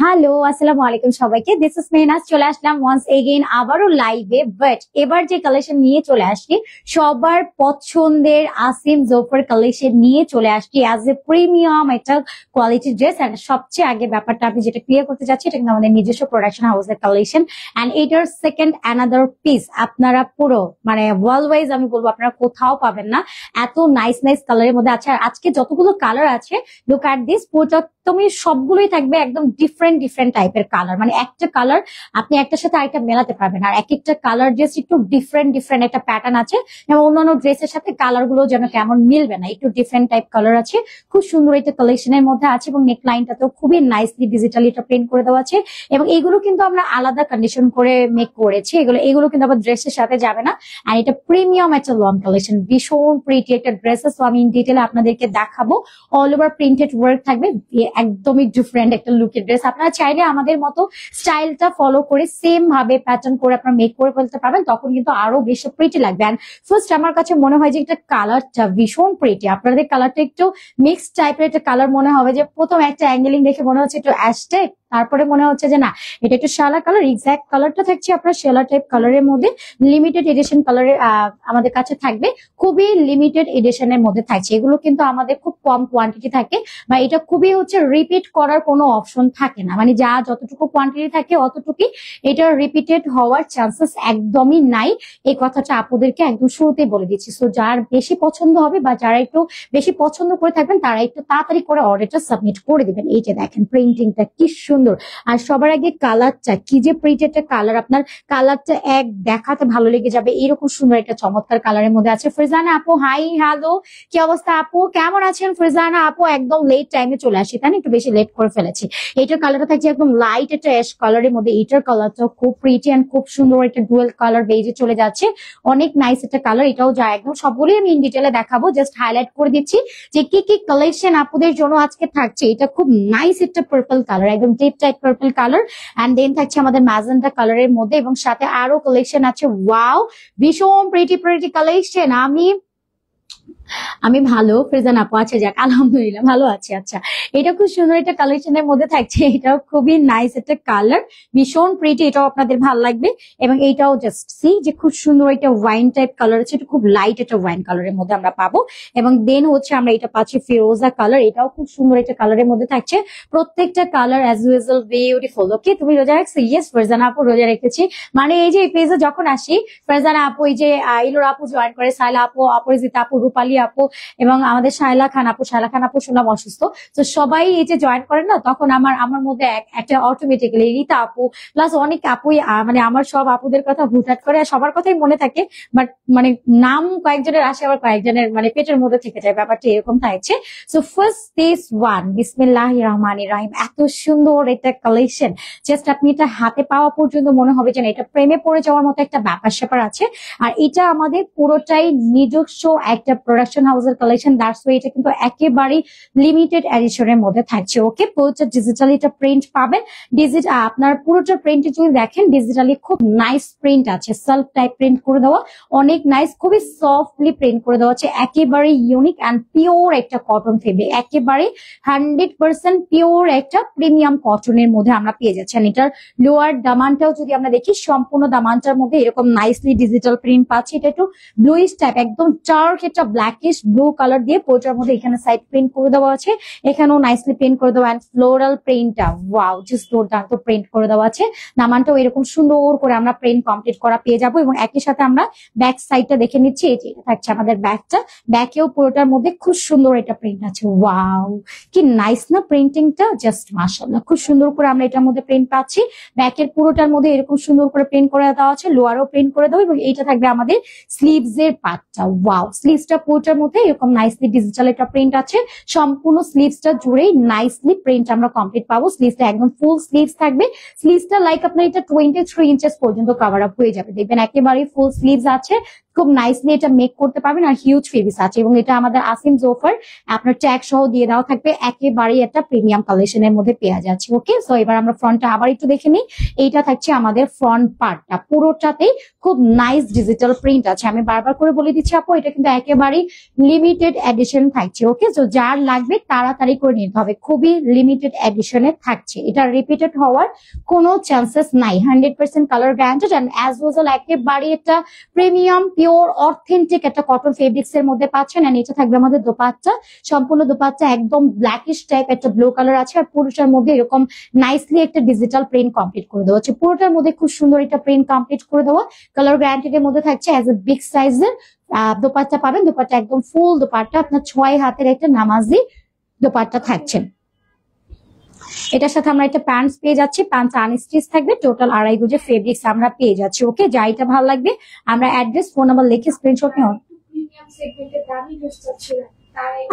Hello, আসসালামু আলাইকুম সবাইকে। This is Mehnaz. চলে আসলাম ওয়ান্স এগেইন আবারও লাইভে। বাট এবার যে কালেকশন নিয়ে চলে আসছি, সবার পছন্দের আসিম জোফার কালেকশন নিয়ে চলে আসছি অ্যাজ এ প্রিমিয়াম একটা কোয়ালিটি ড্রেস। অ্যান্ড সবচেয়ে আগে ব্যাপারটা আমি যেটা ক্লিয়ার করতে চাচ্ছি, এটা কিন্তু আমাদের নিজস্ব প্রোডাকশন হাউসের কালেকশন। অ্যান্ড এটার সেকেন্ড অ্যানাদার পিস আপনারা পুরো মানে ওয়ার্ল্ড ওয়াইজ আমি বলবো আপনারা কোথাও পাবেন না, এত নাইস নাইস কালারের মধ্যে আছে। আর আজকে যতগুলো কালার আছে, লুক অ্যাট দিস, পুরোটা তুমি সবগুলোই থাকবে একদম ডিফারেন্ট ডিফারেন্ট টাইপের কালার। মানে একটা কালার আপনি একটার সাথে আরেকটা মেলাতে পারবেন। আর এক একটা কালার জাস্ট একটু ডিফারেন্ট ডিফারেন্ট একটা প্যাটার্ন আছে, এবং অন্যান্য ড্রেসের সাথে কালার গুলো যেন কেমন মিলবে না, একটু ডিফারেন্ট টাইপ কালার আছে। খুব সুন্দর একটা কালেকশনের মধ্যে আছে, এবং নেক লাইনটাতেও খুবই নাইসলি ডিজিটালি এটা প্রিন্ট করে দেওয়া আছে। এবং এগুলো কিন্তু আমরা আলাদা কন্ডিশন করে মেক করেছি, এগুলো কিন্তু আবার ড্রেসের সাথে যাবে না। আর এটা প্রিমিয়াম একটা লং কালেকশন, ভীষণ প্রিটি একটা ড্রেসেস। তো আমি ইন ডিটেলে আপনাদেরকে দেখাবো। অল ওভার প্রিন্টেড ওয়ার্ক থাকবে, একদমই ডিফারেন্ট একটা লুকের ড্রেস। আপনারা চাইলে আমাদের মতো স্টাইলটা ফলো করে সেম ভাবে প্যাটার্ন করে আপনারা মেক করে ফেলতে পারবেন, তখন কিন্তু আরো বেশি প্রিটি লাগবে। এন্ড ফার্স্ট আমার কাছে মনে হয় যে এটা কালারটা ভীষণ প্রিটি। আপনাদের কালারটা একটু মিক্সড টাইপের একটা কালার মনে হবে, যে প্রথম একটা অ্যাঙ্গেলিং দেখে মনে হচ্ছে একটু অ্যাশ টাইপ, তারপরে মনে হচ্ছে যে না এটা একটু শালা কালার। এক্সাক্ট কালারটা থাকছে আপনার শালা টাইপ কালারের মধ্যে, লিমিটেড এডিশন কালারে আমাদের কাছে থাকবে, খুবই লিমিটেড এডিশনের মধ্যে থাকছে। এগুলো কিন্তু আমাদের খুব কম কোয়ান্টিটি থাকে, বা এটা খুবই হচ্ছে রিপিট করার কোনো অপশন থাকে না। মানে যা যতটুকু কোয়ান্টিটি থাকে অতটুকুই, এটা রিপিটেড হওয়ার চান্সেস একদমই নাই। এই কথাটা আপনাদেরকে একদম শুরুতেই বলে দিচ্ছি। সো যার বেশি পছন্দ হবে বা যারা একটু বেশি পছন্দ করে থাকবেন, তারা একটু তাড়াতাড়ি করে অর্ডারটা সাবমিট করে দিবেন। এই যে দেখেন প্রিন্টিংটা কি সুন্দর। আর সবার আগে কালারটা কি যে প্রিন্টেড একটা কালার, আপনার কালারটা এক দেখাতে ভালো লেগে যাবে। এরকম সুন্দর একটা চমৎকার কালারের মধ্যে আছে। ফ্রিজানা আপু হাই, হ্যালো, কি অবস্থা আপু, কেমন আছেন? ফ্রিজানা আপু একদম লেট টাইমে চলে আসি, তাই না? একটু বেশি লেট করে ফেলেছি। এটার কালারটা থাকছে একদম লাইট একটা অ্যাশ কালারের মধ্যে। এটার কালারটা খুব প্রিটি এন্ড খুব সুন্দর একটা ডুয়েল কালার বেজে চলে যাচ্ছে, অনেক নাইস একটা কালার। এটাও যা একদম সবগুলোই আমি ইন ডিটেলে দেখাবো, জাস্ট হাইলাইট করে দিচ্ছি যে কি কি কালেকশন আপুদের জন্য আজকে থাকছে। এটা খুব নাইস একটা পার্পল কালার, একদম deep type purple colour. And then থাকছে আমাদের ম্যাজেন্টা কালারের মধ্যে, এবং সাথে আরো কালেকশন আছে। ওয়াও, ভীষণ প্রিটি প্রিটি কালেকশন। আমি ভালো, ফ্রিজান আপু আছে, যাক আলহামদুলিল্লাহ ভালো আছে। আচ্ছা, এটা খুব সুন্দর একটা কালেকশনের মধ্যে থাকছে, এটাও খুবই নাইস একটা কালার, ভীষণ প্রিটি, এটাও আপনাদের ভালো লাগবে। এবং এইটাও জাস্ট সি যে খুব সুন্দর একটা ওয়াইন টাইপ কালার আছে, এটা খুব লাইট একটা ওয়াইন কালারের মধ্যে আমরা পাবো। এবং দেন হচ্ছে আমরা এটা পাচ্ছি ফিরোজা কালার, এটাও খুব সুন্দর একটা কালারের মধ্যে থাকছে। প্রত্যেকটা কালার অ্যাজ ইউজুয়াল বিউটিফুল। ওকে, তুমি রোজা রাখছো? ইয়েস ফরজানা আপু, রোজা রেখেছি। মানে এই যে এই পেজে যখন আসি, ফরজানা আপু, এই যে ইলোর আপু জয়েন করে, সাইলা আপু, অপরাজিতা আপু, রূপালী আপু, এবং আমাদের শায়লা খান আপু শুনলাম অসুস্থ। তো সবাই এই যে জয়েন করেন না, তখন আমার মধ্যে একটা অটোমেটিক্যালি রীতা আপু প্লাস অনেক আপুই, মানে আমার সব আপুদের কথা হুটহাট করে সবার কথাই মনে থাকে, বাট মানে নাম কয়েকজনের আসে, আবার কয়েকজনের মানে পেটের মধ্যে থেকে যায়, ব্যাপারটা এরকম থাকছে। সো ফার্স্ট দিস ওয়ান, বিসমিল্লাহির রহমানির রহিম। এত সুন্দর এটা কালেকশন, জাস্ট আপনি এটা হাতে পাওয়া পর্যন্ত মনে হবে যে এটা প্রেমে পড়ে যাওয়ার মতো একটা ব্যাপার স্যাপার আছে। আর এটা আমাদের পুরোটাই নিজস্ব একটা প্রোডাকশন হাউসের কালেকশন, দ্যাটস ওয়াই এটা কিন্তু একেবারেই লিমিটেড এডিশনের মধ্যে থাকছে। ওকে, পুরোটা ডিজিটালি এটা প্রিন্ট পাবেন। আপনার পুরোটা প্রিন্টে যদি দেখেন, ডিজিটালি খুব নাইস প্রিন্ট আছে, সেলফ টাইপ প্রিন্ট করে দেওয়া, অনেক নাইস, খুবই সফটলি প্রিন্ট করে দেওয়া আছে, একেবারে ইউনিক অ্যান্ড পিওর একটা কটন ফেব্রিক, একেবারে 100% পিওর একটা প্রিমিয়াম কটনের মধ্যে আমরা পেয়ে যাচ্ছি। এটার লোয়ার দামানটাও যদি আমরা দেখি, সম্পূর্ণ দামানটার মধ্যে এরকম নাইসলি ডিজিটাল প্রিন্ট পাচ্ছি। এটা একটু ব্লুইশ টাইপ, একদম ডার্ক একটা ব্ল্যাকিশ ব্লু কালার দিয়ে পোর্টার মধ্যে এখানে সাইড প্রিন্ট করে দেওয়া আছে, এখানেও নাইসলি প্রিন্ট করে দেওয়া। এন্ড ফ্লোরাল প্রিন্টটা ওয়াও, জাস্ট দুর্দান্ত প্রিন্ট করে দেওয়া আছে। দামানটাও এরকম সুন্দর করে আমরা প্রিন্ট কমপ্লিট করা পেয়ে যাবো। এবং একই সাথে আমরা ব্যাক সাইডটা দেখে নিচ্ছি, এই যে এটা থাকছে আমাদের ব্যাকটা, ব্যাকেও পুরোটার মধ্যে খুব সুন্দর এটা প্রিন্ট আছে। ওয়াও, কি নাইস না প্রিন্টিংটা, জাস্ট মাশাআল্লাহ, খুব সুন্দর করে আমরা এটার মধ্যে প্রিন্ট পাচ্ছি। ব্যাকের পুরোটার মধ্যে এরকম সুন্দর করে প্রিন্ট করে দেওয়া আছে, লোয়ারও প্রিন্ট করে দেওয়া। এবং এইটা থাকবে আমাদের স্লিভস এর পার্টটা। ওয়াও, স্লিভসটা পুরোটার মধ্যে এরকম নাইসলি ডিজিটাল একটা প্রিন্ট আছে, সম্পূর্ণ স্লিভসটা জুড়েই নাইসলি প্রিন্ট আমরা কমপ্লিট পাবো। স্লিভসটা একদম ফুল স্লিভস থাকবে, স্লিভসটা লাইক আপনার এটা 23 ইঞ্চেস পর্যন্ত কভার আপ হয়ে যাবে, দেখবেন একেবারে ফুল স্লিভস আছে, খুব নাইসলি এটা মেক করতে পারবেন। আর হিউজ ফেব্রিক্স আছে এবং এটা আমাদের আসিম জোফার আপনার ট্যাগ সহ দিয়ে দেওয়া থাকবে। একেবারেই একটা প্রিমিয়াম কালেকশনের মধ্যে পেয়ে যাচ্ছে। ওকে, সো এবার আমরা ফ্রন্টটা আবার একটু দেখে নিই। এইটা থাকছে আমাদের ফ্রন্ট পার্টটা, পুরোটাতেই খুব নাইস ডিজিটাল প্রিন্ট আছে। আমি বারবার করে বলে দিচ্ছি আপু, এটা কিন্তু একেবারেই লিমিটেড এডিশন থাকছে। ওকে, তো যার লাগবে তাড়াতাড়ি করে নিতে হবে, খুবই লিমিটেড এডিশনে থাকছে। এটা রিপিটেড হওয়ার কোনো চান্সেস নাই। 100% colour guaranteed and as usual একেবারে একটা প্রিমিয়াম পিওর অথেন্টিক একটা কটন ফেব্রিক্স এর মধ্যে পাচ্ছেন। এন্ড এটা থাকবে আমাদের দোপাট্টা, সম্পূর্ণ দোপাট্টা একদম ব্ল্যাকিশ টাইপ একটা ব্লু কালার আছে। আর পুরোটার মধ্যে এরকম নাইসলি একটা ডিজিটাল প্রিন্ট কমপ্লিট করে দেওয়া হচ্ছে। পুরোটার মধ্যে খুব সুন্দর একটা প্রিন্ট কমপ্লিট করে দেওয়া, কালার গ্যারান্টেড এর মধ্যে থাকছে। অ্যাজ এ বিগ সাইজের দোপাট্টা পাবেন। দোপাট্টা একদম ফুল দোপাট্টা, আপনার 6 হাতের একটা নামাজি দোপাট্টা থাকছে। এটার সাথে আমরা একটা প্যান্টস পেয়ে যাচ্ছি, প্যান্টস আনস্টিচ থাকবে। টোটাল 2.5 গজের ফেব্রিক্স আমরা পেয়ে যাচ্ছি। ওকে, যা এটা ভালো লাগবে আমরা অ্যাড্রেস ফোন নাম্বার লিখে স্ক্রিনশট নিও।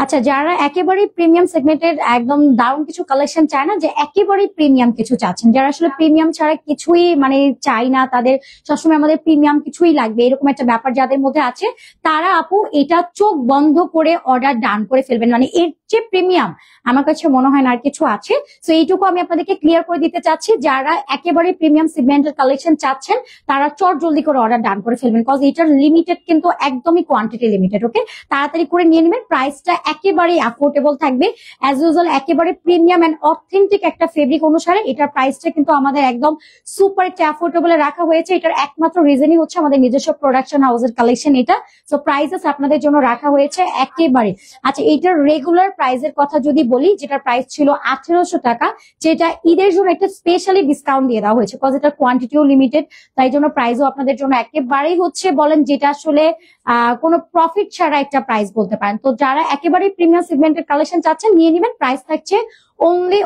আচ্ছা, যারা একেবারে প্রিমিয়াম সেগমেন্টের একদম দারুণ কিছু কালেকশন চায় না, যে একেবারে প্রিমিয়াম কিছু চাচ্ছেন, যারা আসলে প্রিমিয়াম ছাড়া কিছুই মানে চাই না, তাদের সবসময় আমাদের প্রিমিয়াম কিছুই লাগবে এরকম একটা ব্যাপার যাদের মধ্যে আছে, তারা আপু এটা চোখ বন্ধ করে অর্ডার ডান করে ফেলবেন। মানে এর যে প্রিমিয়াম আমার কাছে মনে হয় না আর কিছু আছে। তো এইটুকু আমি আপনাদেরকে ক্লিয়ার করে দিতে চাচ্ছি, যারা একেবারে প্রিমিয়াম সেগমেন্টের কালেকশন চাচ্ছেন তারা চট জলদি করে অর্ডার ডান করে ফেলবেন, কজ এটার লিমিটেড কিন্তু একদমই কোয়ান্টিটি লিমিটেড। ওকে, তাড়াতাড়ি করে নিয়ে নেবেন। প্রাইসটা একেবারেই অ্যাফোর্ডেবল থাকবে অ্যাজ ইউজুয়াল, একেবারে প্রিমিয়াম এন্ড অথেন্টিক একটা ফেব্রিক অনুসারে এটার প্রাইসটা কিন্তু আমাদের একদম সুপার একটা অ্যাফোর্ডেবল রাখা হয়েছে। এটার একমাত্র রিজনই হচ্ছে আমাদের নিজস্ব প্রোডাকশন হাউসের কালেকশন এটা। সো প্রাইসেস আপনাদের জন্য রাখা হয়েছে একেবারে। আচ্ছা, এইটার রেগুলার প্রাইসের কথা যদি বলি, যেটার প্রাইস ছিল 1800 টাকা, যেটা ঈদের জন্য একটা স্পেশালি ডিসকাউন্ট দিয়ে দেওয়া হয়েছে, কজ এটার কোয়ান্টিটিও লিমিটেড, তাই জন্য প্রাইসও আপনাদের জন্য একেবারেই হচ্ছে বলেন যেটা আসলে কোনো প্রফিট ছাড়া একটা প্রাইস বলতে পারেন। তো যারা একেবারে প্রিমিয়াম সেগমেন্টের কালেকশন চাচ্ছেন নিয়ে নেবেন। প্রাইস থাকছে অনলি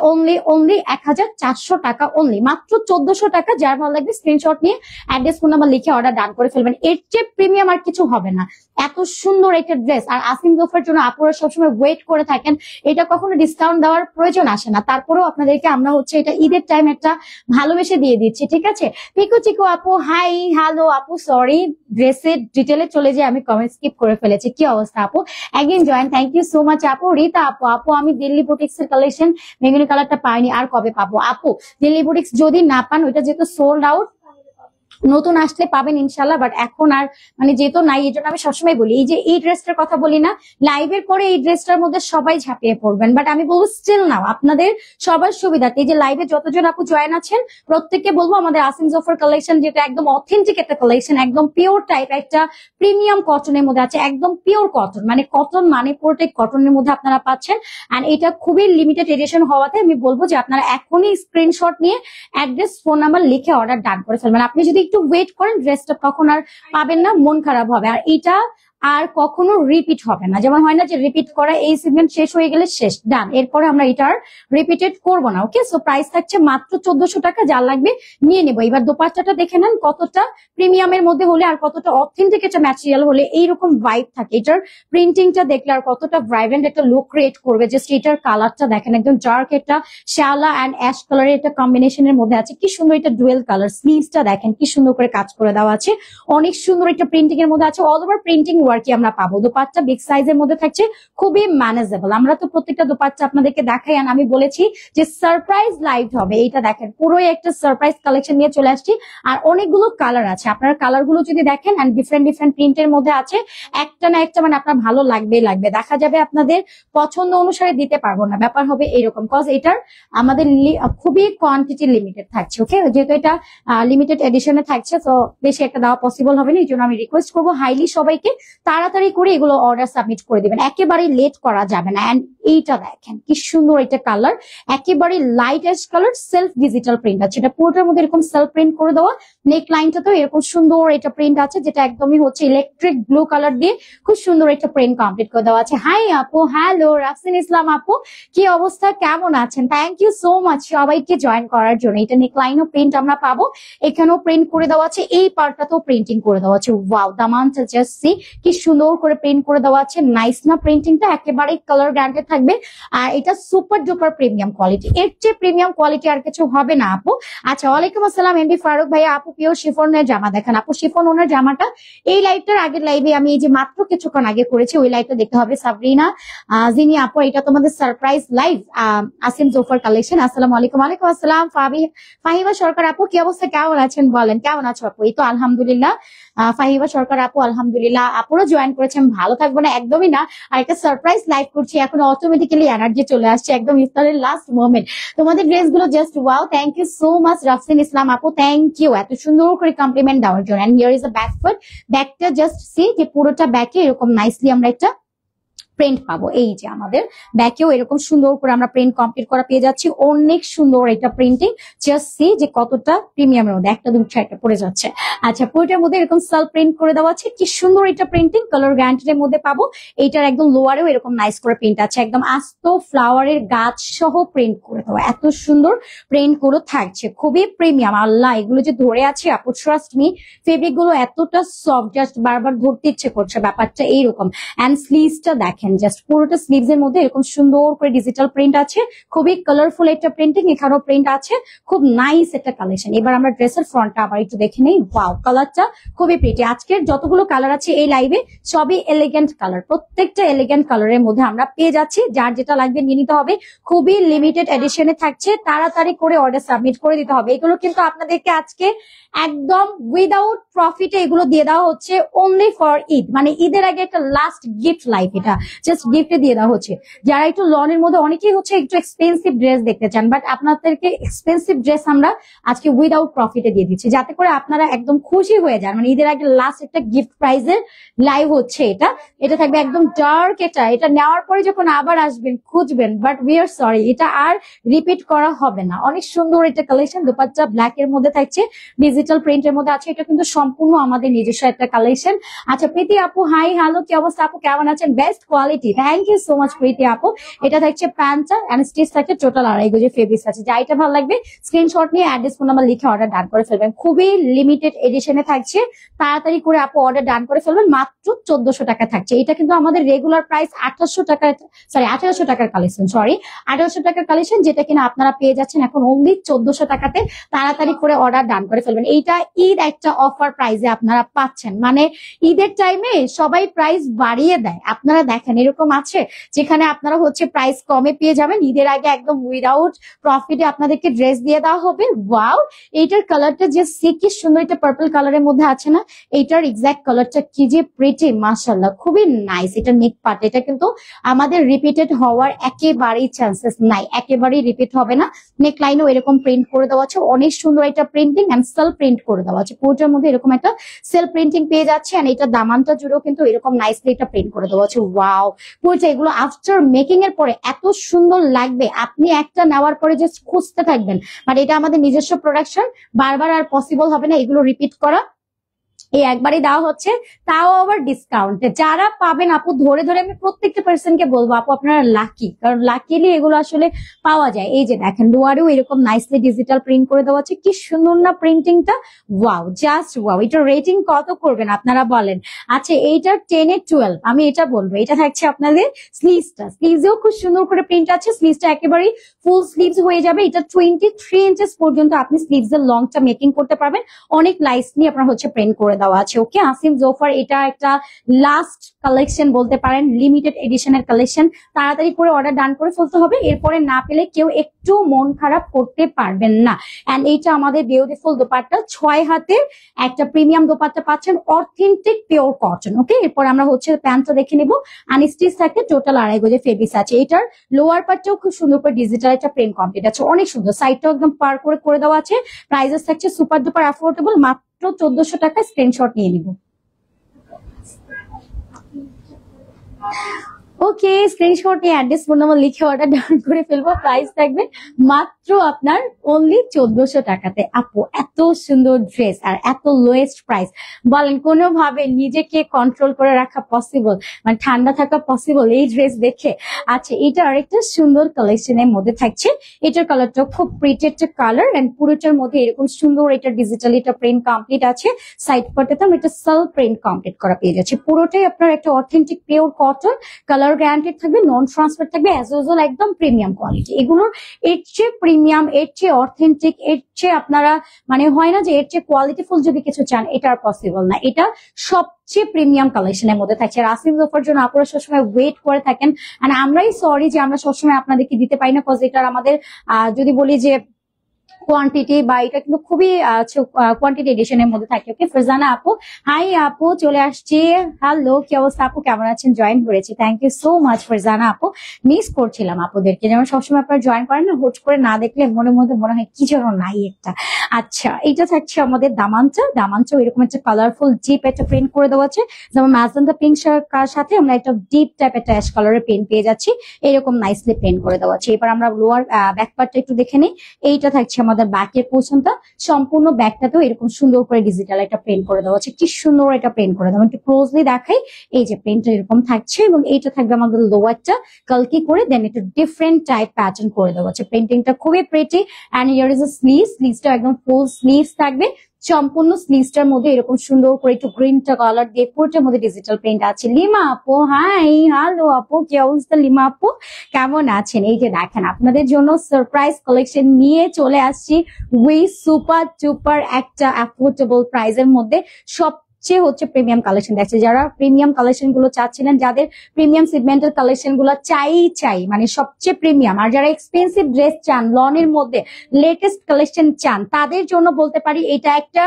1400 টাকা, অনলি মাত্র 1400 টাকা। যার ভালো লাগবে স্ক্রিনশট নিয়ে অ্যাড্রেস ফোন নাম্বার লিখে অর্ডার ডান করে ফেলবেন। এর চেয়ে প্রিমিয়াম আর কিছু হবে না। এত সুন্দর একটা ড্রেস, আর আসিম জোফার জন্য আপুরা সবসময় ওয়েট করে থাকেন, এটা কখনো ডিসকাউন্ট দেওয়ার প্রয়োজন আসে না। তারপরেও আপনাদেরকে আমরা হচ্ছে এটা ঈদের টাইম একটা ভালোবেসে দিয়ে দিচ্ছি, ঠিক আছে। পিকু চিকু আপু হাই হ্যালো আপু, সরি ড্রেসের ডিটেলে চলে যে আমি কমেন্ট স্কিপ করে ফেলেছি। কি অবস্থা আপু? Again join, thank you so much আপু। রিতা আপু, আপু আমি দিল্লি বুটিক্স এর কালেকশন বেগুনি কালারটা পাইনি, আর কবে পাবো? আপু দিল্লি বুটিক্স যদি না পান, ওইটা যেহেতু সোল্ড আউট, নতুন আসলে পাবেন ইনশাল্লাহ, বাট এখন আর মানে যেহেতু নাই, এই জন্য আমি সবসময় বলি এই যে এই ড্রেসটার কথা বলি না, লাইভের পরে এই ড্রেসটার মধ্যে সবাই ঝাঁপিয়ে পড়বেন, বাট আমি বলবো স্টিল নাও আপনাদের সবার সুবিধাতে এই যে লাইভে যতজন আপু জয়েন আছেন প্রত্যেককে বলবো আমাদের আসিম জোফার কালেকশন, যেটা একদম অথেন্টিক একটা কালেকশন, একদম পিওর টাইপ একটা প্রিমিয়াম কটনের মধ্যে আছে, একদম পিওর কটন, মানে কটন মানে পুরোটাই কটনের মধ্যে আপনারা পাচ্ছেন। এন্ড এটা খুবই লিমিটেড এডিশন হওয়াতে আমি বলবো যে আপনারা এখনই স্ক্রিনশট নিয়ে অ্যাড্রেস ফোন নাম্বার লিখে অর্ডার ডান করে ফেলবেন। আপনি যদি একটু ওয়েট করেন ড্রেসটা তখন আর পাবেন না, মন খারাপ হবে। আর এটা আর কখনো রিপিট হবে না, যেমন হয় না যে রিপিট করা এই সেগমেন্ট শেষ হয়ে গেলে শেষ, ডান, এরপরে আমরা এটার রিপিটেড করবো না। ওকে, সো প্রাইস থাকছে মাত্র 1400 টাকা, যার লাগবে নিয়ে নেবো। এবার দোপাট্টাটা দেখে নেন কতটা প্রিমিয়ামের মধ্যে হলে আর কতটা অথেন্টিক একটা ম্যাটেরিয়াল হলে এইরকম ভাইব থাকে। এটার প্রিন্টিংটা দেখলে আর কতটা ভাইব্রেন্ট একটা লুক ক্রিয়েট করবে। জাস্ট এটার কালারটা দেখেন, একদম ডার্ক একটা শ্যাওলা অ্যান্ড অ্যাশ কালারের একটা কম্বিনেশনের মধ্যে আছে। কি সুন্দর এটা ডুয়েল কালার। স্লিভসটা দেখেন কি সুন্দর করে কাজ করে দেওয়া আছে, অনেক সুন্দর একটা প্রিন্টিং এর মধ্যে আছে। অল ওভার প্রিন্টিং ওয়ার্ক আমরা পাবো। দোপাট্টা বিগ সাইজের মধ্যে থাকছে, খুবই ম্যানেজেবল। আমরা তো প্রত্যেকটা দোপাট্টা আপনাদেরকে দেখাই, আর আমি বলেছি যে সারপ্রাইজ লাইভ হবে। এইটা দেখেন পুরোই একটা সারপ্রাইজ কালেকশন নিয়ে চলে আসছি, আর অনেকগুলো কালার আছে। আপনারা কালার গুলো যদি দেখেন এন্ড ডিফারেন্ট ডিফারেন্ট প্রিন্টের মধ্যে আছে, একটা না একটা মানে আপনার ভালো লাগবে লাগবে, দেখা যাবে আপনাদের পছন্দ অনুসারে দিতে পারবো না, ব্যাপার হবে এরকম, কজ এটার আমাদের খুবই কোয়ান্টিটি লিমিটেড থাকছে। ওকে, যেহেতু এটা লিমিটেড এডিশনে থাকছে, তো বেশি একটা দেওয়া পসিবল হবে না। এই জন্য আমি রিকোয়েস্ট করবো হাইলি সবাইকে তাড়াতাড়ি করে এগুলো অর্ডার সাবমিট করে দিবেন, একেবারে লেট করা যাবে না। এন্ড এইটা দেখেন কি সুন্দর এটা কালার, একেবারে light ash colour, self digital print আছে। এটা পুরোটার মধ্যে এরকম সেলফ প্রিন্ট করে দেওয়া, নেক লাইনটা তো এরকম সুন্দর এটা প্রিন্ট আছে, যেটা একদমই হচ্ছে ইলেকট্রিক ব্লু কালার দিয়ে খুব সুন্দর একটা প্রিন্ট কমপ্লিট করে দেওয়া আছে। হাই আপু, হ্যালো রাফসিন ইসলাম আপু, কি অবস্থা, কেমন আছেন? থ্যাংক ইউ সো মাচ সবাইকে জয়েন করার জন্য। এটা নেক লাইনও প্রিন্ট আমরা পাবো, এখানেও প্রিন্ট করে দেওয়া আছে, এই পার্টটাতেও প্রিন্টিং করে দেওয়া আছে। ওয়াও, দামানটা জাস্ট সি কি সুন্দর করে প্রিন্ট করে দেওয়া আছে, নাইস না প্রিন্টিংটা, একেবারে কালার গ্যারান্টেড থাকবে। আর এটা সুপার ডুপার প্রিমিয়াম কোয়ালিটি, এর চেয়ে প্রিমিয়াম কোয়ালিটি আর কিছু হবে না আপু। আচ্ছা, ওয়ালাইকুম আসসালাম এমবি ফারুক ভাইয়া। আপু পিওর শিফনের জামা দেখান। আপু শিফন ওনার জামাটা এই লাইভটার আগের লাইভে আমি এই যে মাত্র কিছুক্ষণ আগে করেছি, ওই লাইভটা দেখতে হবে। সাবরিনা জিনি আপু, এটা তোমাদের সারপ্রাইজ লাইভ আসিম জোফার কালেকশন। আসসালামু আলাইকুম। ওয়ালাইকুম আসসালাম ফাহিমা সরকার আপু, কি অবস্থা, কেমন আছেন বলেন, কেমন আছো আপু? এই তো আলহামদুলিল্লাহ। ফাহিমা সরকার আপু আলহামদুলিল্লাহ, আপুরও জয়েন করেছেন, ভালো থাকবো না একদমই না। আর একটা সারপ্রাইজ লাইভ করছি এখন, অটোমেটিক্যালি এনার্জি চলে আসছে একদম ইফতারের লাস্ট মোমেন্ট। তোমাদের ড্রেস গুলো just wow, thank you so much Rafsin Islam আপু, থ্যাংক ইউ এত সুন্দর করে কমপ্লিমেন্ট দেওয়ার জন্য। And here is a back foot, ব্যাকটা জাস্ট সি যে পুরোটা ব্যাকে এরকম নাইসলি আমরা একটা প্রিন্ট পাবো। এই যে আমাদের ব্যাকেও এরকম সুন্দর করে আমরা প্রিন্ট কমপ্লিট করা পেয়ে যাচ্ছি, অনেক সুন্দর এটা প্রিন্টিং। জাস্ট সি যে কতটা প্রিমিয়ামের মধ্যে একটা দুটো একটা পড়ে যাচ্ছে। আচ্ছা, পুরোটার মধ্যে এরকম সেলফ প্রিন্ট করে দেওয়া আছে, কি সুন্দর এটা প্রিন্টিং, কালার গ্যারান্টেড মধ্যে পাবো। এইটার একদম লোয়ারেও এরকম নাইস করে প্রিন্ট আছে, একদম আস্ত ফ্লাওয়ারের গাছ সহ প্রিন্ট করে দেওয়া, এত সুন্দর প্রিন্ট গুলো থাকছে, খুবই প্রিমিয়াম। আল্লাহ, এগুলো যে ধরে আছে আপু, ট্রাস্ট মি, ফেব্রিক গুলো এতটা সফট, জাস্ট বারবার ধরতে ইচ্ছে করছে, ব্যাপারটা এইরকম। এন্ড স্লিভসটা দেখেন, জাস্ট পুরোটা স্লিভস এর মধ্যে এরকম সুন্দর করে ডিজিটাল প্রিন্ট আছে, খুবই কালারফুল একটা প্রিন্টিং, এখানেও প্রিন্ট আছে, খুব নাইস একটা কালেকশন। এবার আমরা ড্রেসের ফ্রন্টটা আবার একটু দেখে নেই। ওয়াও, কালারটা খুবই প্রিটি। আজকের যতগুলো কালার আছে এই লাইভে সবই এলিগেন্ট কালার, প্রত্যেকটা এলিগেন্ট কালারের মধ্যে আমরা পেয়ে যাচ্ছি। যার যেটা লাগবে নিয়ে নিতে হবে, খুবই লিমিটেড এডিশনে থাকছে, তাড়াতাড়ি করে অর্ডার সাবমিট করে দিতে হবে। এগুলো কিন্তু আপনাদেরকে আজকে একদম উইদাউট প্রফিটে এগুলো দিয়ে দেওয়া হচ্ছে, অনলি ফর ঈদ, মানে ঈদের আগে একটা লাস্ট গিফট লাইফ, এটা জাস্ট গিফটে দিয়ে দেওয়া হচ্ছে। যারা একটু লনের মধ্যে, অনেকেই হচ্ছে একটু এক্সপেন্সিভ ড্রেস দেখতে চান, বাট আপনাদেরকে এক্সপেন্সিভ ড্রেস আমরা আজকে উইদাউট প্রফিটে দিয়ে দিচ্ছি, যাতে করে আপনারা একদম খুশি হয়ে যান। মানে ঈদের আগে লাস্ট একটা গিফট প্রাইজের লাইভ হচ্ছে এটা। এটা থাকবে একদম ডার্ক, এটা নেওয়ার পরে যখন আবার আসবেন খুঁজবেন, বাট উই আর সরি, এটা আর রিপিট করা হবে না। অনেক সুন্দর এটা কালেকশন, দোপাট্টা ব্ল্যাক এর মধ্যে থাকছে, ডিজিটাল প্রিন্টের মধ্যে আছে, এটা কিন্তু সম্পূর্ণ আমাদের নিজস্ব একটা কালেকশন। আচ্ছা, প্রীতি আপু হাই, হ্যালো, কি অবস্থা আপু, কেমন আছেন? Best quality, thank you so much Priti আপু। এটা থাকছে প্যান্টটা এন্ড স্টিচ থাকছে, টোটাল 2.5 গজের ফেব্রিক্স আছে। যা এটা ভালো লাগবে স্ক্রিনশট নিয়ে অ্যাড্রেস ফোন নাম্বার লিখে অর্ডার ডান করে ফেলবেন, খুবই লিমিটেড এডিশনে থাকছে, তাড়াতাড়ি করে আপু অর্ডার ডান করে ফেলবেন। মাত্র 1400 টাকা থাকছে, এটা কিন্তু আমাদের রেগুলার প্রাইস 1800 টাকা, সরি 1800 টাকার কালেকশন, সরি 1800 টাকার কালেকশন, যেটা কিনা আপনারা পেয়ে যাচ্ছেন এখন অনলি 1400 টাকাতে। তাড়াতাড়ি করে অর্ডার ডান করে ফেলবেন, এইটা ঈদ একটা অফার প্রাইসে আপনারা পাচ্ছেন। মানে ঈদের টাইমে সবাই প্রাইস বাড়িয়ে দেয়, আপনারা দেখেন এরকম আছে যেখানে আপনারা হচ্ছে প্রাইস কমে পেয়ে যাবেন, ঈদের আগে একদম উইদাউট প্রফিটে আপনাদেরকে ড্রেস দিয়ে দেওয়া হবে। ওয়াও, এইটার কালারটা যে কি সুন্দর, এটা পার্পল কালারের মধ্যে আছে না, এইটার এক্সাক্ট কালারটা কি যে প্রিটি, মাশাআল্লাহ, খুবই নাইস। এটা নেক পার্ট, এটা কিন্তু আমাদের রিপিটেড হওয়ার একেবারেই চান্সেস নাই, একেবারেই রিপিট হবে না। নেক লাইনও এরকম প্রিন্ট করে দেওয়া আছে, অনেক সুন্দর এটা প্রিন্টিং এন্ড সেলফ প্রিন্ট করে দেওয়া আছে, পুরোটার মধ্যে এরকম একটা সেলফ প্রিন্টিং পেয়ে যাচ্ছে। এন্ড এটা দামানটা জুড়েও কিন্তু এরকম নাইসলি এটা প্রিন্ট করে দেওয়া আছে। ওয়াও, পুরোটা এগুলো আফটার মেকিং এর পরে এত সুন্দর লাগবে, আপনি একটা নেওয়ার পরে জাস্ট খুঁজতে থাকবেন। বাট এটা আমাদের নিজস্ব প্রোডাকশন, বারবার আর পসিবল হবে না এগুলো রিপিট করা, এই একবারই দেওয়া হচ্ছে, তাও আবার ডিসকাউন্টে। যারা পাবেন আপু, ধরে ধরে আমি প্রত্যেকটা পার্সনকে বলবো আপু আপনারা লাকি, কারণ লাকিলি এগুলো আসলে পাওয়া যায়। এই যে দেখেন লোয়ারেও এরকম নাইসলি ডিজিটাল প্রিন্ট করে দেওয়া আছে, কি সুন্দর না প্রিন্টিংটা, ওয়াও, জাস্ট ওয়াও। এটা রেটিং কত করবেন আপনারা বলেন? আচ্ছা, এইটার 10 এ 12 আমি এটা বলবো। এটা থাকছে আপনাদের স্লিভসটা, স্লিভসেও খুব সুন্দর করে প্রিন্ট আছে, স্লিভসটা একেবারেই ফুল স্লিভস হয়ে যাবে। এটা 23 ইঞ্চেস পর্যন্ত আপনি স্লিভস এর লংটা মেকিং করতে পারবেন, অনেক নাইসলি আপনার হচ্ছে প্রিন্ট করে দেওয়া আছে। ওকে, আসিম জোফার এটা একটা লাস্ট কালেকশন বলতে পারেন, লিমিটেড এডিশনের কালেকশন, তাড়াতাড়ি করে অর্ডার ডান করে ফেলতে হবে, এরপরে না পেলে কেউ একটু মন খারাপ করতে পারবেন না। এন্ড এইটা আমাদের বিউটিফুল দোপাট্টা, 6 হাতের একটা প্রিমিয়াম দোপাট্টা পাচ্ছেন, অথেন্টিক পিওর কটন। ওকে, এরপর আমরা হচ্ছে প্যান্টটা দেখে নিব, আনস্টিচ থাকে, টোটাল 2.5 গজের ফেব্রিক্স আছে। এটার লোয়ার পার্টটাও খুব সুন্দর করে ডিজিটাল একটা প্রিন্ট কমপ্লিট আছে, অনেক সুন্দর, সাইডটাও একদম পার করে দেওয়া আছে। প্রাইসেস থাকছে সুপার ডুপার অ্যাফোর্ডেবল, মাত্র 1400 টাকা। স্ক্রিনশট নিয়ে নিব। ওকে, স্ক্রিনশট নিয়ে অ্যাড্রেস ফোন নাম্বার লিখে অর্ডার ডাউন করে ফেলবো। প্রাইস থাকবে মাত্র আপনার অনলি 1400 টাকাতে। আপু এত সুন্দর ড্রেস আর এত লোয়েস্ট প্রাইস, বলেন কোনোভাবে নিজেকে কন্ট্রোল করে রাখা পসিবল, মানে ঠান্ডা থাকা পসিবল এই ড্রেস দেখে? আচ্ছা, এটা আরেকটা সুন্দর কালেকশনের মধ্যে থাকছে। এটার কালারটা খুব প্রিটি একটা কালার, এন্ড পুরোটার মধ্যে এরকম সুন্দর এটা ডিজিটাল এটা প্রিন্ট কমপ্লিট আছে। সাইড পার্টটাতে আমরা এটা সেলফ প্রিন্ট কমপ্লিট করা পেয়ে যাচ্ছে। পুরোটাই আপনার একটা authentic pure cotton, colour guaranteed থাকবে, নন ট্রান্সফার থাকবে, অ্যাজ ইউজুয়াল একদম প্রিমিয়াম কোয়ালিটি। এগুলোর এর চেয়ে প্রিমিয়াম, এর চেয়ে অথেন্টিক, এর চেয়ে আপনারা মানে হয় না যে এর চেয়ে কোয়ালিটিফুল যদি কিছু চান, এটা আর পসিবল না। এটা সবচেয়ে প্রিমিয়াম কালেকশনের মধ্যে থাকছে। আর আসিম জোফার জন্য আপনারা সবসময় ওয়েট করে থাকেন, আর আমরাই সরি যে আমরা সবসময় আপনাদেরকে দিতে পারি না, কজ এটার আমাদের যদি বলি যে কোয়ান্টিটি বা এটা কিন্তু খুবই কোয়ান্টিটি এডিশনের মধ্যে থাকে। ওকে, ফারজানা আপু, হাই আপু, চলে আসছি। হ্যালো, কি অবস্থা আপু, কেমন আছেন? জয়েন করেছি, thank you so much Farzana আপু। মিস করছিলাম আপুদেরকে, যেমন সবসময় আপনারা জয়েন করেন না, হুট করে না দেখলে মনের মধ্যে মনে হয় কি যেন নাই একটা। আচ্ছা, এটা থাকছে আমাদের দামানচা এরকম একটা কালারফুল ডিপ একটা প্রিন্ট করে দেওয়া আছে, যেমন ম্যাজেন্টা পিঙ্ক সাথে আমরা একটা ডিপ টাইপ একটা অ্যাশ কালারের পেন পেয়ে যাচ্ছি, এরকম নাইসলি পেন করে দেওয়া আছে। এবার আমরা লোয়ার ব্যাক পার্টটা একটু দেখে নিই। এইটা থাকছে আমাদের ব্যাকের পোর্শনটা, সম্পূর্ণ ব্যাকটাতেও এরকম সুন্দর করে ডিজিটাল একটা প্রিন্ট করে দেওয়া আছে। কি সুন্দর এটা প্রিন্ট করে দেওয়া, একটু ক্লোজলি দেখাই। এই যে প্রিন্টটা এরকম থাকছে, এবং এইটা থাকবে আমাদের লোয়ারটা কালকি করে, দেন একটু ডিফারেন্ট টাইপ প্যাটার্ন করে দেওয়া আছে। প্রিন্টিংটা খুবই pretty, and here is a স্লিভসটা একদম ফুল স্লিভস থাকবে। সম্পূর্ণ স্লিভসটার মধ্যে এরকম সুন্দর করে একটু গ্রিনটা কালার দিয়ে পুরোটার মধ্যে ডিজিটাল প্রিন্ট আছে। লিমা আপু, হাই, হ্যালো আপু, কি অবস্থা লিমা আপু, কেমন আছেন? এই যে দেখেন, আপনাদের জন্য সারপ্রাইজ কালেকশন নিয়ে চলে আসছি উই সুপার টুপার একটা অ্যাফোর্ডেবল প্রাইসের মধ্যে। সবচেয়ে হচ্ছে প্রিমিয়াম কালেকশন দেখছে, যারা প্রিমিয়াম কালেকশন গুলো চাচ্ছিলেন, যাদের প্রিমিয়াম সিগমেন্টের কালেকশন গুলো চাই মানে সবচেয়ে প্রিমিয়াম, আর যারা এক্সপেন্সিভ ড্রেস চান, লনের মধ্যে লেটেস্ট কালেকশন চান, তাদের জন্য বলতে পারি এটা একটা